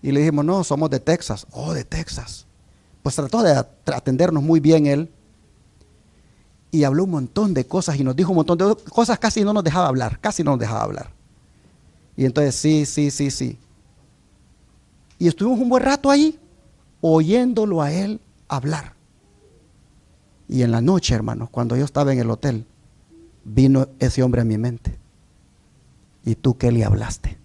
Y le dijimos, no, somos de Texas. Oh, de Texas. Pues trató de atendernos muy bien él. Y habló un montón de cosas y nos dijo un montón de cosas, casi no nos dejaba hablar, casi no nos dejaba hablar. Y entonces, sí. Y estuvimos un buen rato ahí, oyéndolo a él hablar. Y en la noche, hermanos, cuando yo estaba en el hotel, vino ese hombre a mi mente. ¿Y tú qué le hablaste?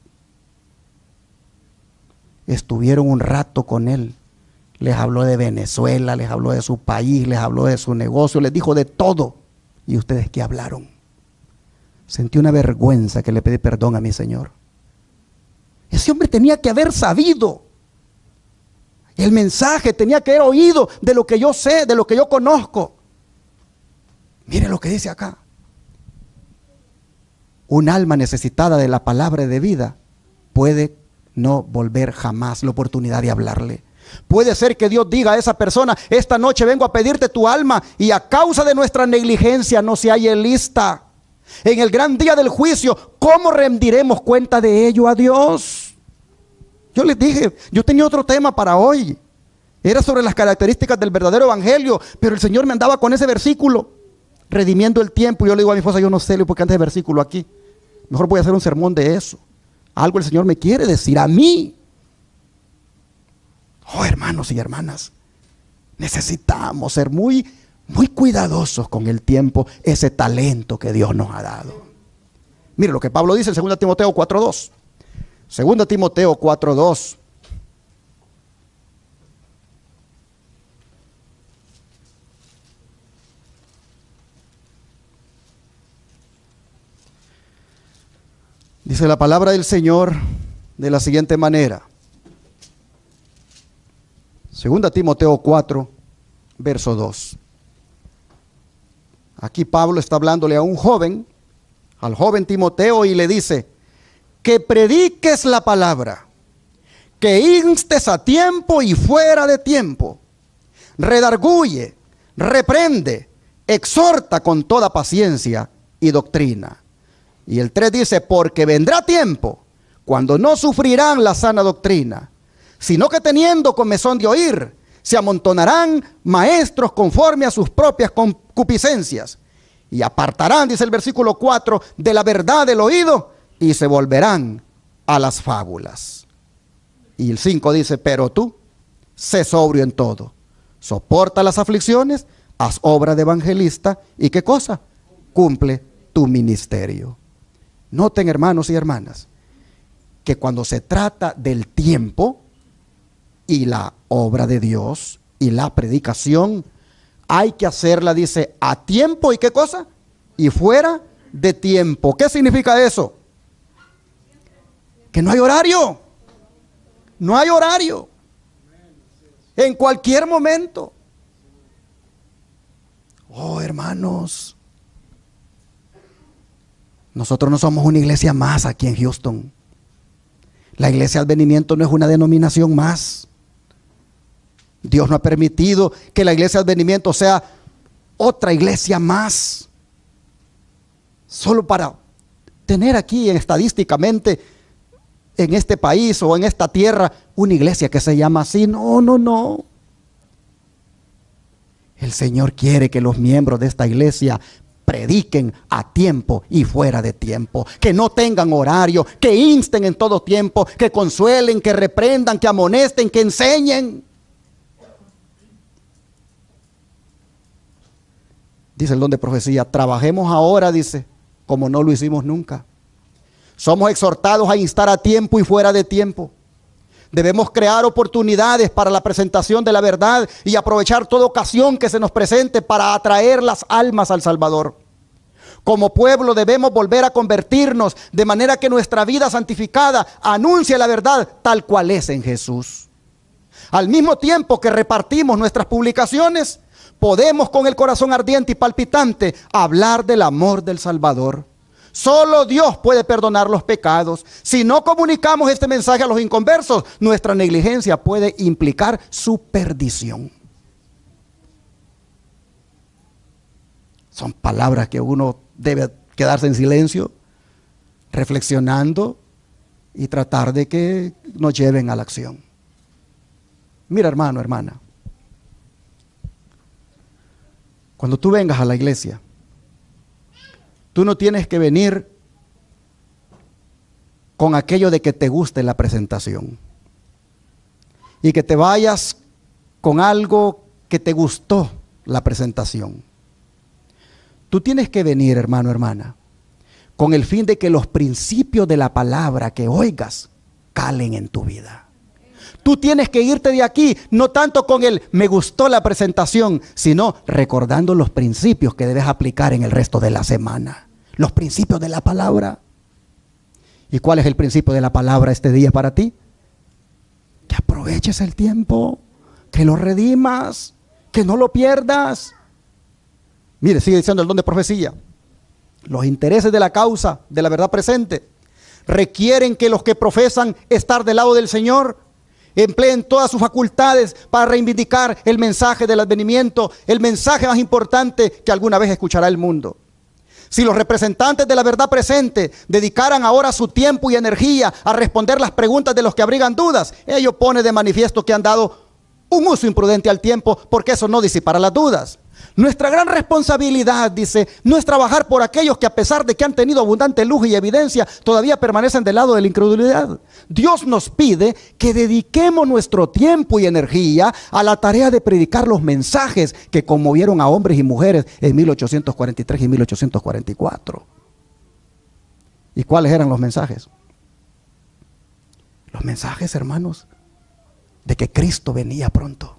Estuvieron un rato con él, les habló de Venezuela, les habló de su país, les habló de su negocio, les dijo de todo. ¿Y ustedes qué hablaron? Sentí una vergüenza que le pedí perdón a mi Señor. Ese hombre tenía que haber sabido el mensaje, tenía que haber oído de lo que yo sé, de lo que yo conozco. Mire lo que dice acá. Un alma necesitada de la palabra de vida puede no volver jamás la oportunidad de hablarle. Puede ser que Dios diga a esa persona, esta noche vengo a pedirte tu alma y a causa de nuestra negligencia no se halle lista. En el gran día del juicio, ¿cómo rendiremos cuenta de ello a Dios? Yo les dije, yo tenía otro tema para hoy. Era sobre las características del verdadero evangelio, pero el Señor me andaba con ese versículo, redimiendo el tiempo. Y yo le digo a mi esposa, yo no sé por qué anda ese versículo aquí. Mejor voy a hacer un sermón de eso. Algo el Señor me quiere decir a mí. Oh, hermanos y hermanas, necesitamos ser muy cuidadosos con el tiempo, ese talento que Dios nos ha dado. Mire lo que Pablo dice en 2 Timoteo 4:2. 2 Timoteo 4:2. Dice la palabra del Señor de la siguiente manera. 2 Timoteo 4, verso 2. Aquí Pablo está hablándole a un joven, al joven Timoteo, y le dice, que prediques la palabra, que instes a tiempo y fuera de tiempo, redarguye, reprende, exhorta con toda paciencia y doctrina. Y el 3 dice, porque vendrá tiempo cuando no sufrirán la sana doctrina, sino que teniendo comezón de oír, se amontonarán maestros conforme a sus propias concupiscencias y apartarán, dice el versículo 4, de la verdad del oído y se volverán a las fábulas. Y el 5 dice, pero tú, sé sobrio en todo, soporta las aflicciones, haz obra de evangelista y ¿qué cosa? Cumple tu ministerio. Noten, hermanos y hermanas, que cuando se trata del tiempo y la obra de Dios y la predicación, hay que hacerla, dice, a tiempo y ¿qué cosa? Y fuera de tiempo. ¿Qué significa eso? Que no hay horario. No hay horario. En cualquier momento. Oh, hermanos, nosotros no somos una iglesia más aquí en Houston. La iglesia Advenimiento no es una denominación más. Dios no ha permitido que la iglesia Advenimiento sea otra iglesia más. Solo para tener aquí estadísticamente en este país o en esta tierra una iglesia que se llama así. No, no, no. El Señor quiere que los miembros de esta iglesia prediquen a tiempo y fuera de tiempo, que no tengan horario, que insten en todo tiempo, que consuelen, que reprendan, que amonesten, que enseñen. Dice el don de profecía, trabajemos ahora, dice, como no lo hicimos nunca. Somos exhortados a instar a tiempo y fuera de tiempo. Debemos crear oportunidades para la presentación de la verdad y aprovechar toda ocasión que se nos presente para atraer las almas al Salvador. Como pueblo debemos volver a convertirnos de manera que nuestra vida santificada anuncie la verdad tal cual es en Jesús. Al mismo tiempo que repartimos nuestras publicaciones, podemos con el corazón ardiente y palpitante hablar del amor del Salvador. Solo Dios puede perdonar los pecados. Si no comunicamos este mensaje a los inconversos, nuestra negligencia puede implicar su perdición. Son palabras que uno debe quedarse en silencio, reflexionando y tratar de que nos lleven a la acción. Mira, hermano, hermana, cuando tú vengas a la iglesia, tú no tienes que venir con aquello de que te guste la presentación y que te vayas con algo que te gustó la presentación. Tú tienes que venir, hermano, hermana, con el fin de que los principios de la palabra que oigas calen en tu vida. Tú tienes que irte de aquí, no tanto con el me gustó la presentación, sino recordando los principios que debes aplicar en el resto de la semana. Los principios de la palabra. ¿Y cuál es el principio de la palabra este día para ti? Que aproveches el tiempo, que lo redimas, que no lo pierdas. Mire, sigue diciendo el don de profecía. Los intereses de la causa de la verdad presente requieren que los que profesan estar del lado del Señor empleen todas sus facultades para reivindicar el mensaje del advenimiento, el mensaje más importante que alguna vez escuchará el mundo. Si los representantes de la verdad presente dedicaran ahora su tiempo y energía a responder las preguntas de los que abrigan dudas, ello pone de manifiesto que han dado un uso imprudente al tiempo, porque eso no disipará las dudas. Nuestra gran responsabilidad, dice, no es trabajar por aquellos que a pesar de que han tenido abundante luz y evidencia, todavía permanecen del lado de la incredulidad. Dios nos pide que dediquemos nuestro tiempo y energía a la tarea de predicar los mensajes que conmovieron a hombres y mujeres en 1843 y 1844. ¿Y cuáles eran los mensajes? Los mensajes, hermanos, de que Cristo venía pronto,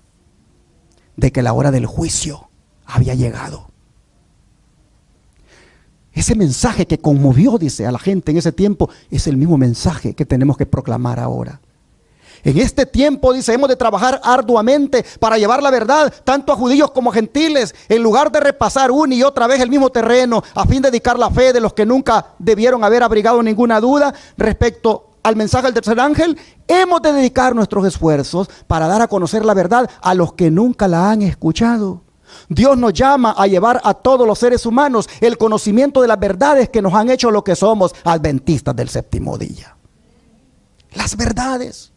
de que la hora del juicio había llegado. Ese mensaje que conmovió, dice, a la gente en ese tiempo, es el mismo mensaje que tenemos que proclamar ahora. En este tiempo, dice, hemos de trabajar arduamente para llevar la verdad tanto a judíos como a gentiles, en lugar de repasar una y otra vez el mismo terreno, a fin de dedicar la fe de los que nunca debieron haber abrigado ninguna duda respecto al mensaje del tercer ángel. Hemos de dedicar nuestros esfuerzos para dar a conocer la verdad a los que nunca la han escuchado. Dios nos llama a llevar a todos los seres humanos el conocimiento de las verdades que nos han hecho lo que somos, adventistas del séptimo día. Las verdades.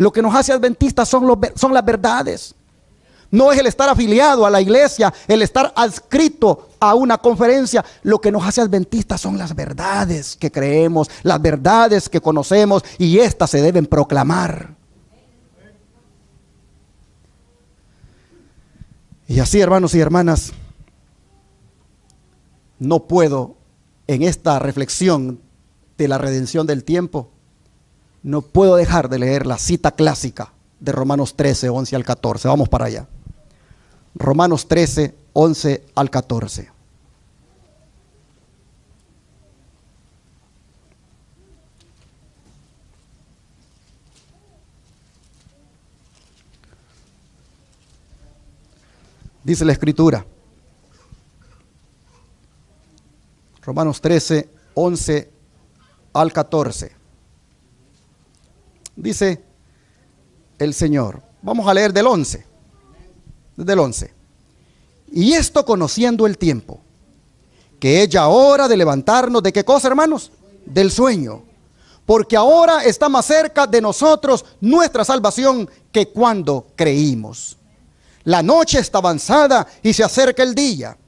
Lo que nos hace adventistas son las verdades. No es el estar afiliado a la iglesia, el estar adscrito a una conferencia. Lo que nos hace adventistas son las verdades que creemos, las verdades que conocemos, y estas se deben proclamar. Y así, hermanos y hermanas, no puedo en esta reflexión de la redención del tiempo, no puedo dejar de leer la cita clásica de Romanos 13, 11 al 14. Vamos para allá. Romanos 13, 11 al 14. Dice la Escritura. Romanos 13, 11 al 14. Dice el Señor. Vamos a leer del 11. Desde el 11. Y esto conociendo el tiempo, que es ya hora de levantarnos. ¿De qué cosa, hermanos? Del sueño. Porque ahora está más cerca de nosotros nuestra salvación que cuando creímos. La noche está avanzada y se acerca el día.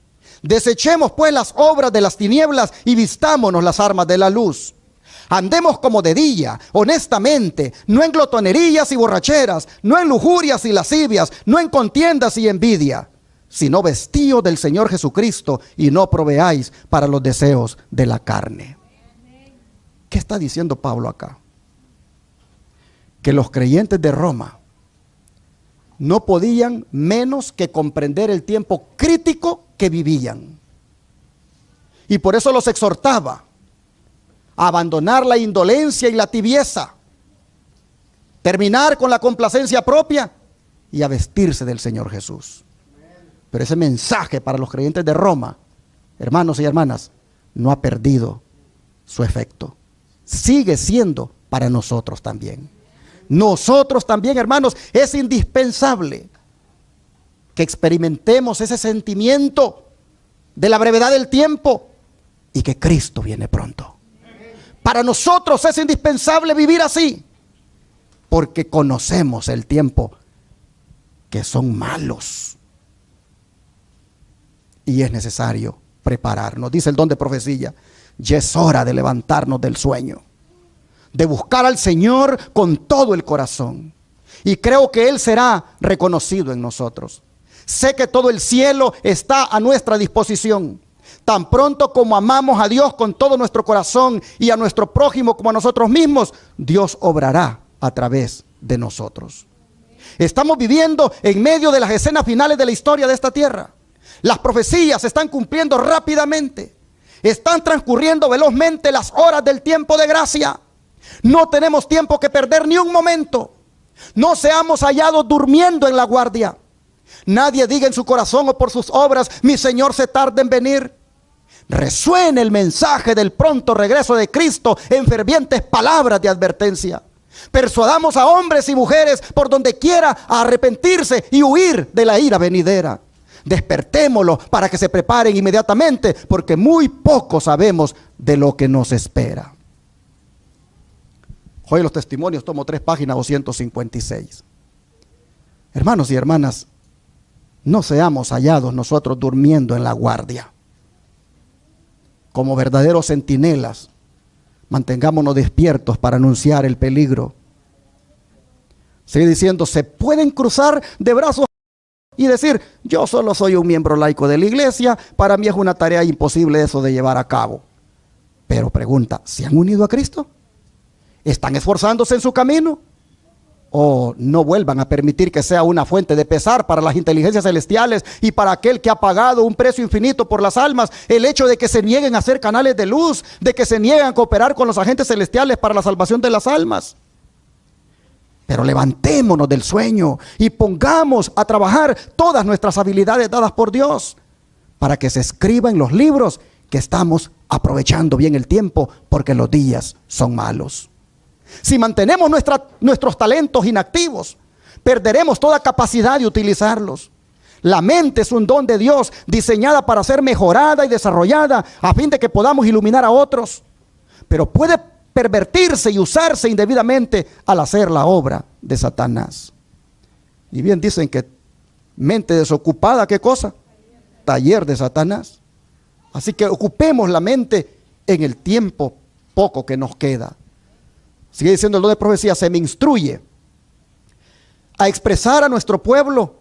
Desechemos pues las obras de las tinieblas y vistámonos las armas de la luz. Andemos como de día, honestamente, no en glotonerías y borracheras, no en lujurias y lascivias, no en contiendas y envidia, sino vestíos del Señor Jesucristo y no proveáis para los deseos de la carne. ¿Qué está diciendo Pablo acá? Que los creyentes de Roma no podían menos que comprender el tiempo crítico que vivían. Y por eso los exhortaba a abandonar la indolencia y la tibieza, terminar con la complacencia propia y a vestirse del Señor Jesús. Pero ese mensaje para los creyentes de Roma, hermanos y hermanas, no ha perdido su efecto. Sigue siendo para nosotros también. Nosotros también, hermanos, es indispensable que experimentemos ese sentimiento de la brevedad del tiempo y que Cristo viene pronto. Para nosotros es indispensable vivir así, porque conocemos el tiempo que son malos y es necesario prepararnos. Dice el don de profecía, ya es hora de levantarnos del sueño, de buscar al Señor con todo el corazón. Y creo que Él será reconocido en nosotros. Sé que todo el cielo está a nuestra disposición. Tan pronto como amamos a Dios con todo nuestro corazón y a nuestro prójimo como a nosotros mismos, Dios obrará a través de nosotros. Estamos viviendo en medio de las escenas finales de la historia de esta tierra. Las profecías se están cumpliendo rápidamente. Están transcurriendo velozmente las horas del tiempo de gracia. No tenemos tiempo que perder ni un momento. No seamos hallados durmiendo en la guardia. Nadie diga en su corazón o por sus obras, mi Señor se tarda en venir. Resuene el mensaje del pronto regreso de Cristo en fervientes palabras de advertencia. Persuadamos a hombres y mujeres por donde quiera a arrepentirse y huir de la ira venidera. Despertémoslos para que se preparen inmediatamente, porque muy poco sabemos de lo que nos espera. Hoy los testimonios, tomo 3 páginas 256. Hermanos y hermanas, no seamos hallados nosotros durmiendo en la guardia. Como verdaderos centinelas, mantengámonos despiertos para anunciar el peligro. Sigue diciendo, se pueden cruzar de brazos y decir, yo solo soy un miembro laico de la iglesia, para mí es una tarea imposible eso de llevar a cabo. Pero pregunta, ¿se han unido a Cristo? ¿Están esforzándose en su camino? ¿O no vuelvan a permitir que sea una fuente de pesar para las inteligencias celestiales y para aquel que ha pagado un precio infinito por las almas, el hecho de que se nieguen a ser canales de luz, de que se nieguen a cooperar con los agentes celestiales para la salvación de las almas? Pero levantémonos del sueño y pongamos a trabajar todas nuestras habilidades dadas por Dios para que se escriba en los libros que estamos aprovechando bien el tiempo, porque los días son malos. Si mantenemos nuestros talentos inactivos, perderemos toda capacidad de utilizarlos. La mente es un don de Dios, diseñada para ser mejorada y desarrollada a fin de que podamos iluminar a otros. Pero puede pervertirse y usarse indebidamente al hacer la obra de Satanás. Y bien dicen que mente desocupada, ¿qué cosa? Taller de Satanás. Así que ocupemos la mente en el tiempo poco que nos queda. Sigue diciendo el don de profecía, se me instruye a expresar a nuestro pueblo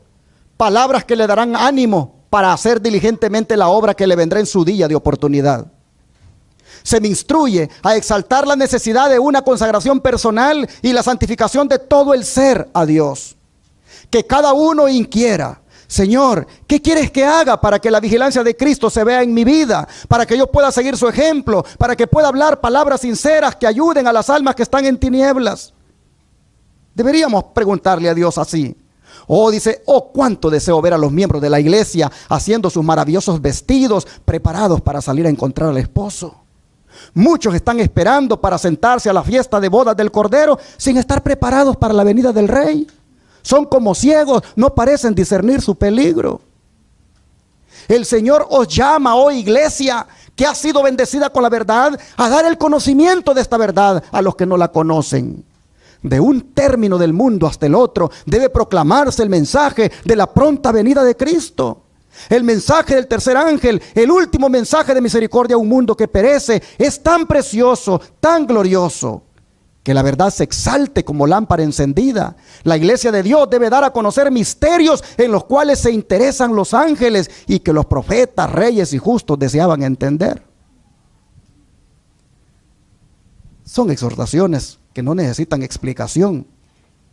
palabras que le darán ánimo para hacer diligentemente la obra que le vendrá en su día de oportunidad. Se me instruye a exaltar la necesidad de una consagración personal y la santificación de todo el ser a Dios. Que cada uno inquiera, Señor, ¿qué quieres que haga para que la vigilancia de Cristo se vea en mi vida? Para que yo pueda seguir su ejemplo, para que pueda hablar palabras sinceras que ayuden a las almas que están en tinieblas. Deberíamos preguntarle a Dios así. Dice, cuánto deseo ver a los miembros de la iglesia haciendo sus maravillosos vestidos, preparados para salir a encontrar al esposo. Muchos están esperando para sentarse a la fiesta de bodas del Cordero sin estar preparados para la venida del Rey. Son como ciegos, no parecen discernir su peligro. El Señor os llama, iglesia, que ha sido bendecida con la verdad, a dar el conocimiento de esta verdad a los que no la conocen. De un término del mundo hasta el otro debe proclamarse el mensaje de la pronta venida de Cristo. El mensaje del tercer ángel, el último mensaje de misericordia a un mundo que perece, es tan precioso, tan glorioso, que la verdad se exalte como lámpara encendida. La iglesia de Dios debe dar a conocer misterios en los cuales se interesan los ángeles y que los profetas, reyes y justos deseaban entender. Son exhortaciones que no necesitan explicación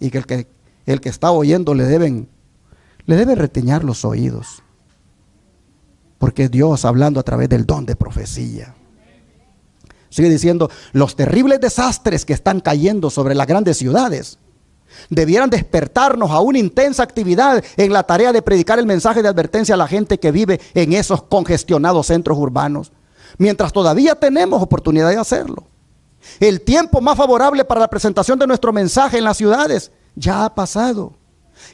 y que el que está oyendo le debe retiñar los oídos, porque es Dios hablando a través del don de profecía. Sigue diciendo, los terribles desastres que están cayendo sobre las grandes ciudades debieran despertarnos a una intensa actividad en la tarea de predicar el mensaje de advertencia a la gente que vive en esos congestionados centros urbanos, mientras todavía tenemos oportunidad de hacerlo. El tiempo más favorable para la presentación de nuestro mensaje en las ciudades ya ha pasado.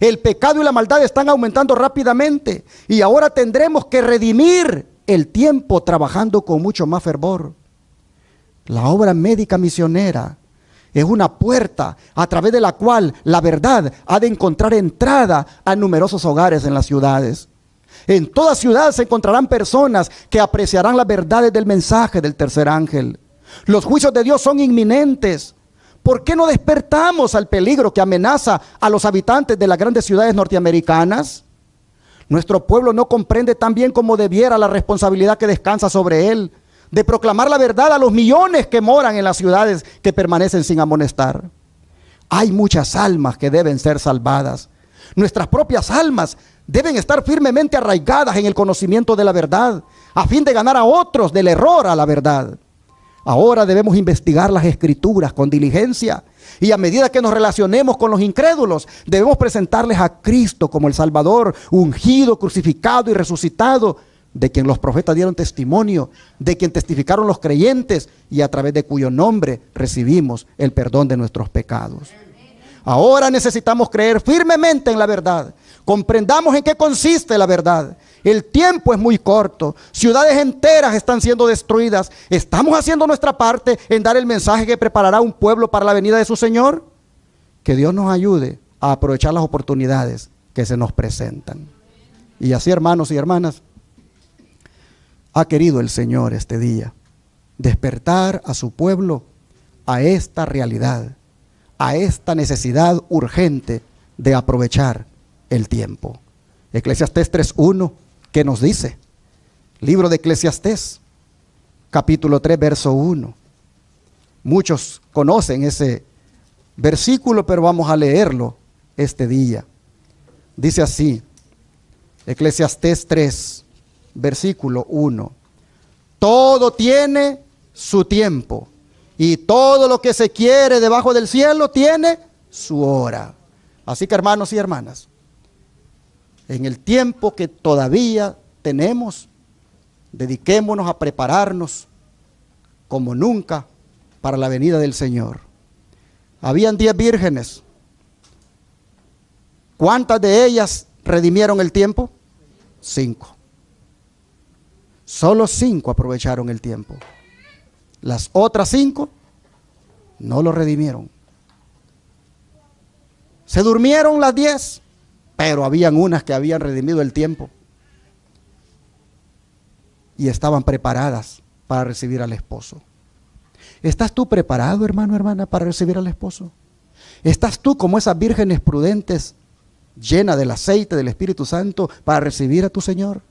El pecado y la maldad están aumentando rápidamente y ahora tendremos que redimir el tiempo trabajando con mucho más fervor. La obra médica misionera es una puerta a través de la cual la verdad ha de encontrar entrada a numerosos hogares en las ciudades. En toda ciudad se encontrarán personas que apreciarán las verdades del mensaje del tercer ángel. Los juicios de Dios son inminentes. ¿Por qué no despertamos al peligro que amenaza a los habitantes de las grandes ciudades norteamericanas? Nuestro pueblo no comprende tan bien como debiera la responsabilidad que descansa sobre él de proclamar la verdad a los millones que moran en las ciudades que permanecen sin amonestar. Hay muchas almas que deben ser salvadas. Nuestras propias almas deben estar firmemente arraigadas en el conocimiento de la verdad, a fin de ganar a otros del error a la verdad. Ahora debemos investigar las Escrituras con diligencia y a medida que nos relacionemos con los incrédulos, debemos presentarles a Cristo como el Salvador, ungido, crucificado y resucitado, de quien los profetas dieron testimonio, de quien testificaron los creyentes y a través de cuyo nombre recibimos el perdón de nuestros pecados. Ahora necesitamos creer firmemente en la verdad. Comprendamos en qué consiste la verdad. El tiempo es muy corto. Ciudades enteras están siendo destruidas. ¿Estamos haciendo nuestra parte en dar el mensaje que preparará un pueblo para la venida de su Señor? Que Dios nos ayude a aprovechar las oportunidades que se nos presentan. Y así, hermanos y hermanas, ha querido el Señor este día despertar a su pueblo a esta realidad, a esta necesidad urgente de aprovechar el tiempo. Eclesiastés 3:1, ¿qué nos dice? Libro de Eclesiastés, capítulo 3, verso 1. Muchos conocen ese versículo, pero vamos a leerlo este día. Dice así, Eclesiastés 3, versículo 1. Todo tiene su tiempo y todo lo que se quiere debajo del cielo tiene su hora. Así que, hermanos y hermanas, en el tiempo que todavía tenemos, dediquémonos a prepararnos como nunca para la venida del Señor. Habían 10 vírgenes. ¿Cuántas de ellas redimieron el tiempo? 5. Solo 5 aprovecharon el tiempo. Las otras 5 no lo redimieron. Se durmieron las 10, pero habían unas que habían redimido el tiempo y estaban preparadas para recibir al esposo. ¿Estás tú preparado, hermano, hermana, para recibir al esposo? ¿Estás tú como esas vírgenes prudentes, llenas del aceite del Espíritu Santo, para recibir a tu Señor?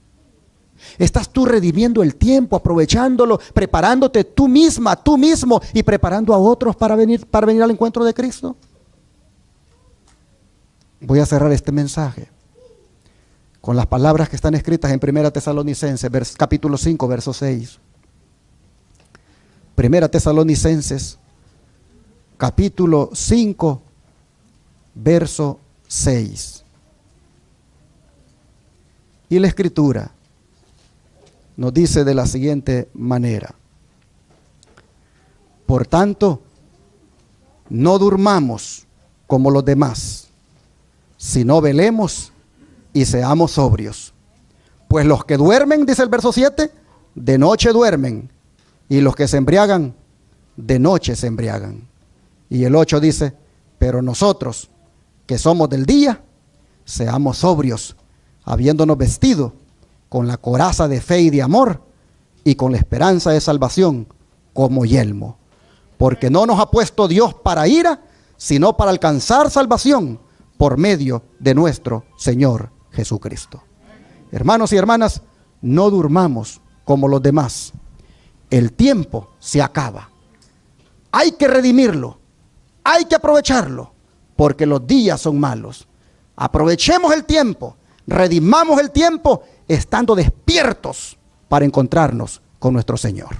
¿Estás tú redimiendo el tiempo, aprovechándolo, preparándote tú misma, tú mismo, y preparando a otros para venir al encuentro de Cristo? Voy a cerrar este mensaje con las palabras que están escritas en 1 Tesalonicenses, capítulo 5, verso 6. 1 Tesalonicenses, capítulo 5, verso 6. Y la Escritura nos dice de la siguiente manera: por tanto, no durmamos como los demás, sino velemos y seamos sobrios. Pues los que duermen, dice el verso 7, de noche duermen, y los que se embriagan, de noche se embriagan. Y el 8 dice: pero nosotros, que somos del día, seamos sobrios, habiéndonos vestido con la coraza de fe y de amor, y con la esperanza de salvación como yelmo. Porque no nos ha puesto Dios para ira, sino para alcanzar salvación por medio de nuestro Señor Jesucristo. Hermanos y hermanas, no durmamos como los demás. El tiempo se acaba. Hay que redimirlo, hay que aprovecharlo, porque los días son malos. Aprovechemos el tiempo, redimamos el tiempo, estando despiertos para encontrarnos con nuestro Señor.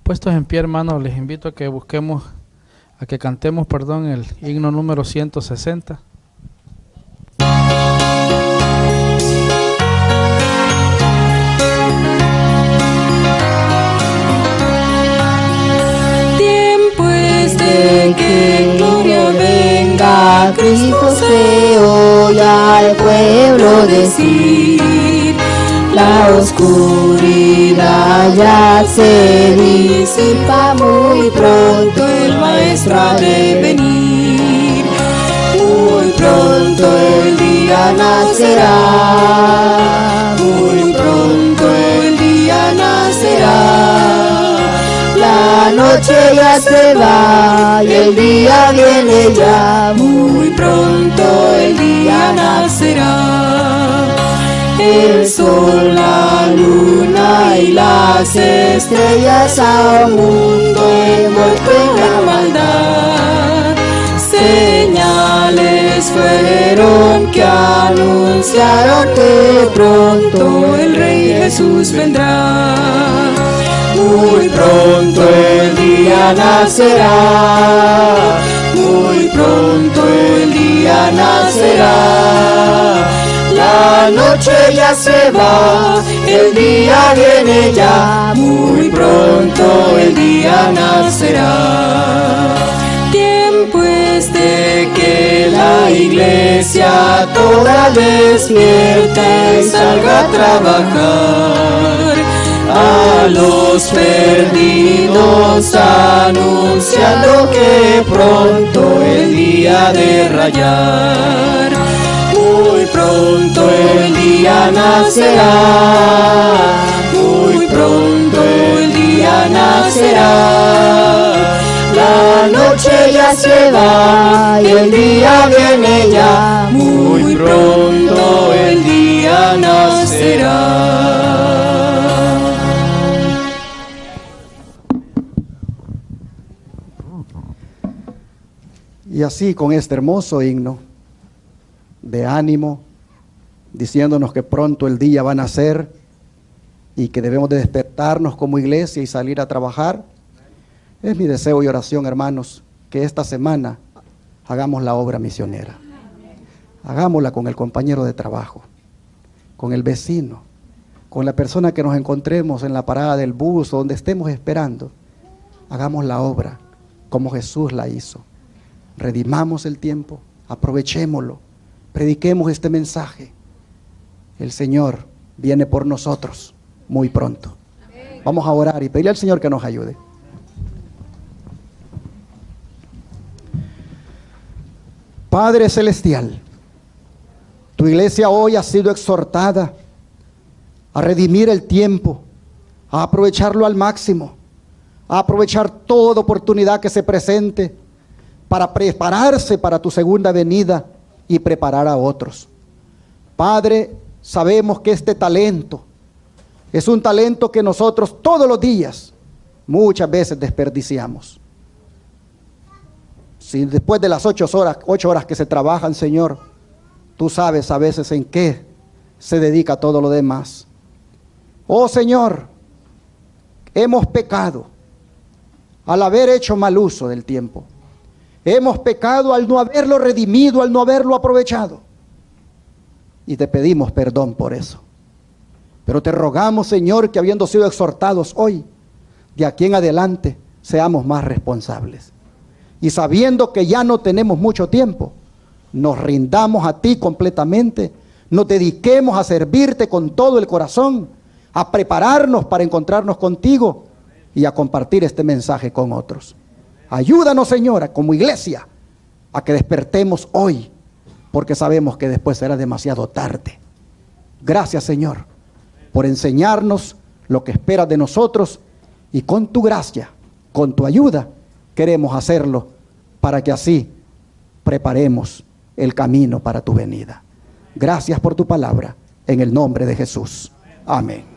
Puestos en pie, hermanos, les invito a que cantemos, el himno número 160. Tiempo es de que en gloria venga Cristo, se oye al pueblo decir: la oscuridad ya se disipa, muy pronto el Maestro ha de venir. Muy pronto el día nacerá, muy pronto el día nacerá. La noche ya se va y el día viene ya, muy pronto el día nacerá. El sol, la luna y las estrellas a un mundo envuelto en la maldad, señales fueron que anunciaron que pronto el Rey Jesús vendrá. Muy pronto el día nacerá, muy pronto el día nacerá. La noche ya se va, el día viene ya, muy pronto el día nacerá. Tiempo es de que la iglesia toda despierte y salga a trabajar, a los perdidos anunciando que pronto el día de rayar. Muy pronto el día nacerá, muy pronto el día nacerá. La noche ya se va y el día viene ya, muy pronto el día nacerá. Y así, con este hermoso himno de ánimo, diciéndonos que pronto el día va a nacer y que debemos de despertarnos como iglesia y salir a trabajar, es mi deseo y oración, hermanos, que esta semana hagamos la obra misionera. Hagámosla con el compañero de trabajo, con el vecino, con la persona que nos encontremos en la parada del bus o donde estemos esperando. Hagamos la obra como Jesús la hizo. Redimamos el tiempo, aprovechémoslo, prediquemos este mensaje. El Señor viene por nosotros muy pronto. Vamos a orar y pedirle al Señor que nos ayude. Padre Celestial, tu iglesia hoy ha sido exhortada a redimir el tiempo, a aprovecharlo al máximo, a aprovechar toda oportunidad que se presente para prepararse para tu segunda venida y preparar a otros. Padre, sabemos que este talento es un talento que nosotros todos los días muchas veces desperdiciamos. Si después de las 8 horas que se trabajan, Señor, tú sabes a veces en qué se dedica todo lo demás. Oh Señor, hemos pecado al haber hecho mal uso del tiempo. Hemos pecado al no haberlo redimido, al no haberlo aprovechado. Y te pedimos perdón por eso. Pero te rogamos, Señor, que habiendo sido exhortados hoy, de aquí en adelante seamos más responsables. Y sabiendo que ya no tenemos mucho tiempo, nos rindamos a ti completamente, nos dediquemos a servirte con todo el corazón, a prepararnos para encontrarnos contigo y a compartir este mensaje con otros. Ayúdanos, Señora, como iglesia, a que despertemos hoy, porque sabemos que después será demasiado tarde. Gracias, Señor, por enseñarnos lo que esperas de nosotros, y con tu gracia, con tu ayuda, queremos hacerlo para que así preparemos el camino para tu venida. Gracias por tu palabra, en el nombre de Jesús. Amén.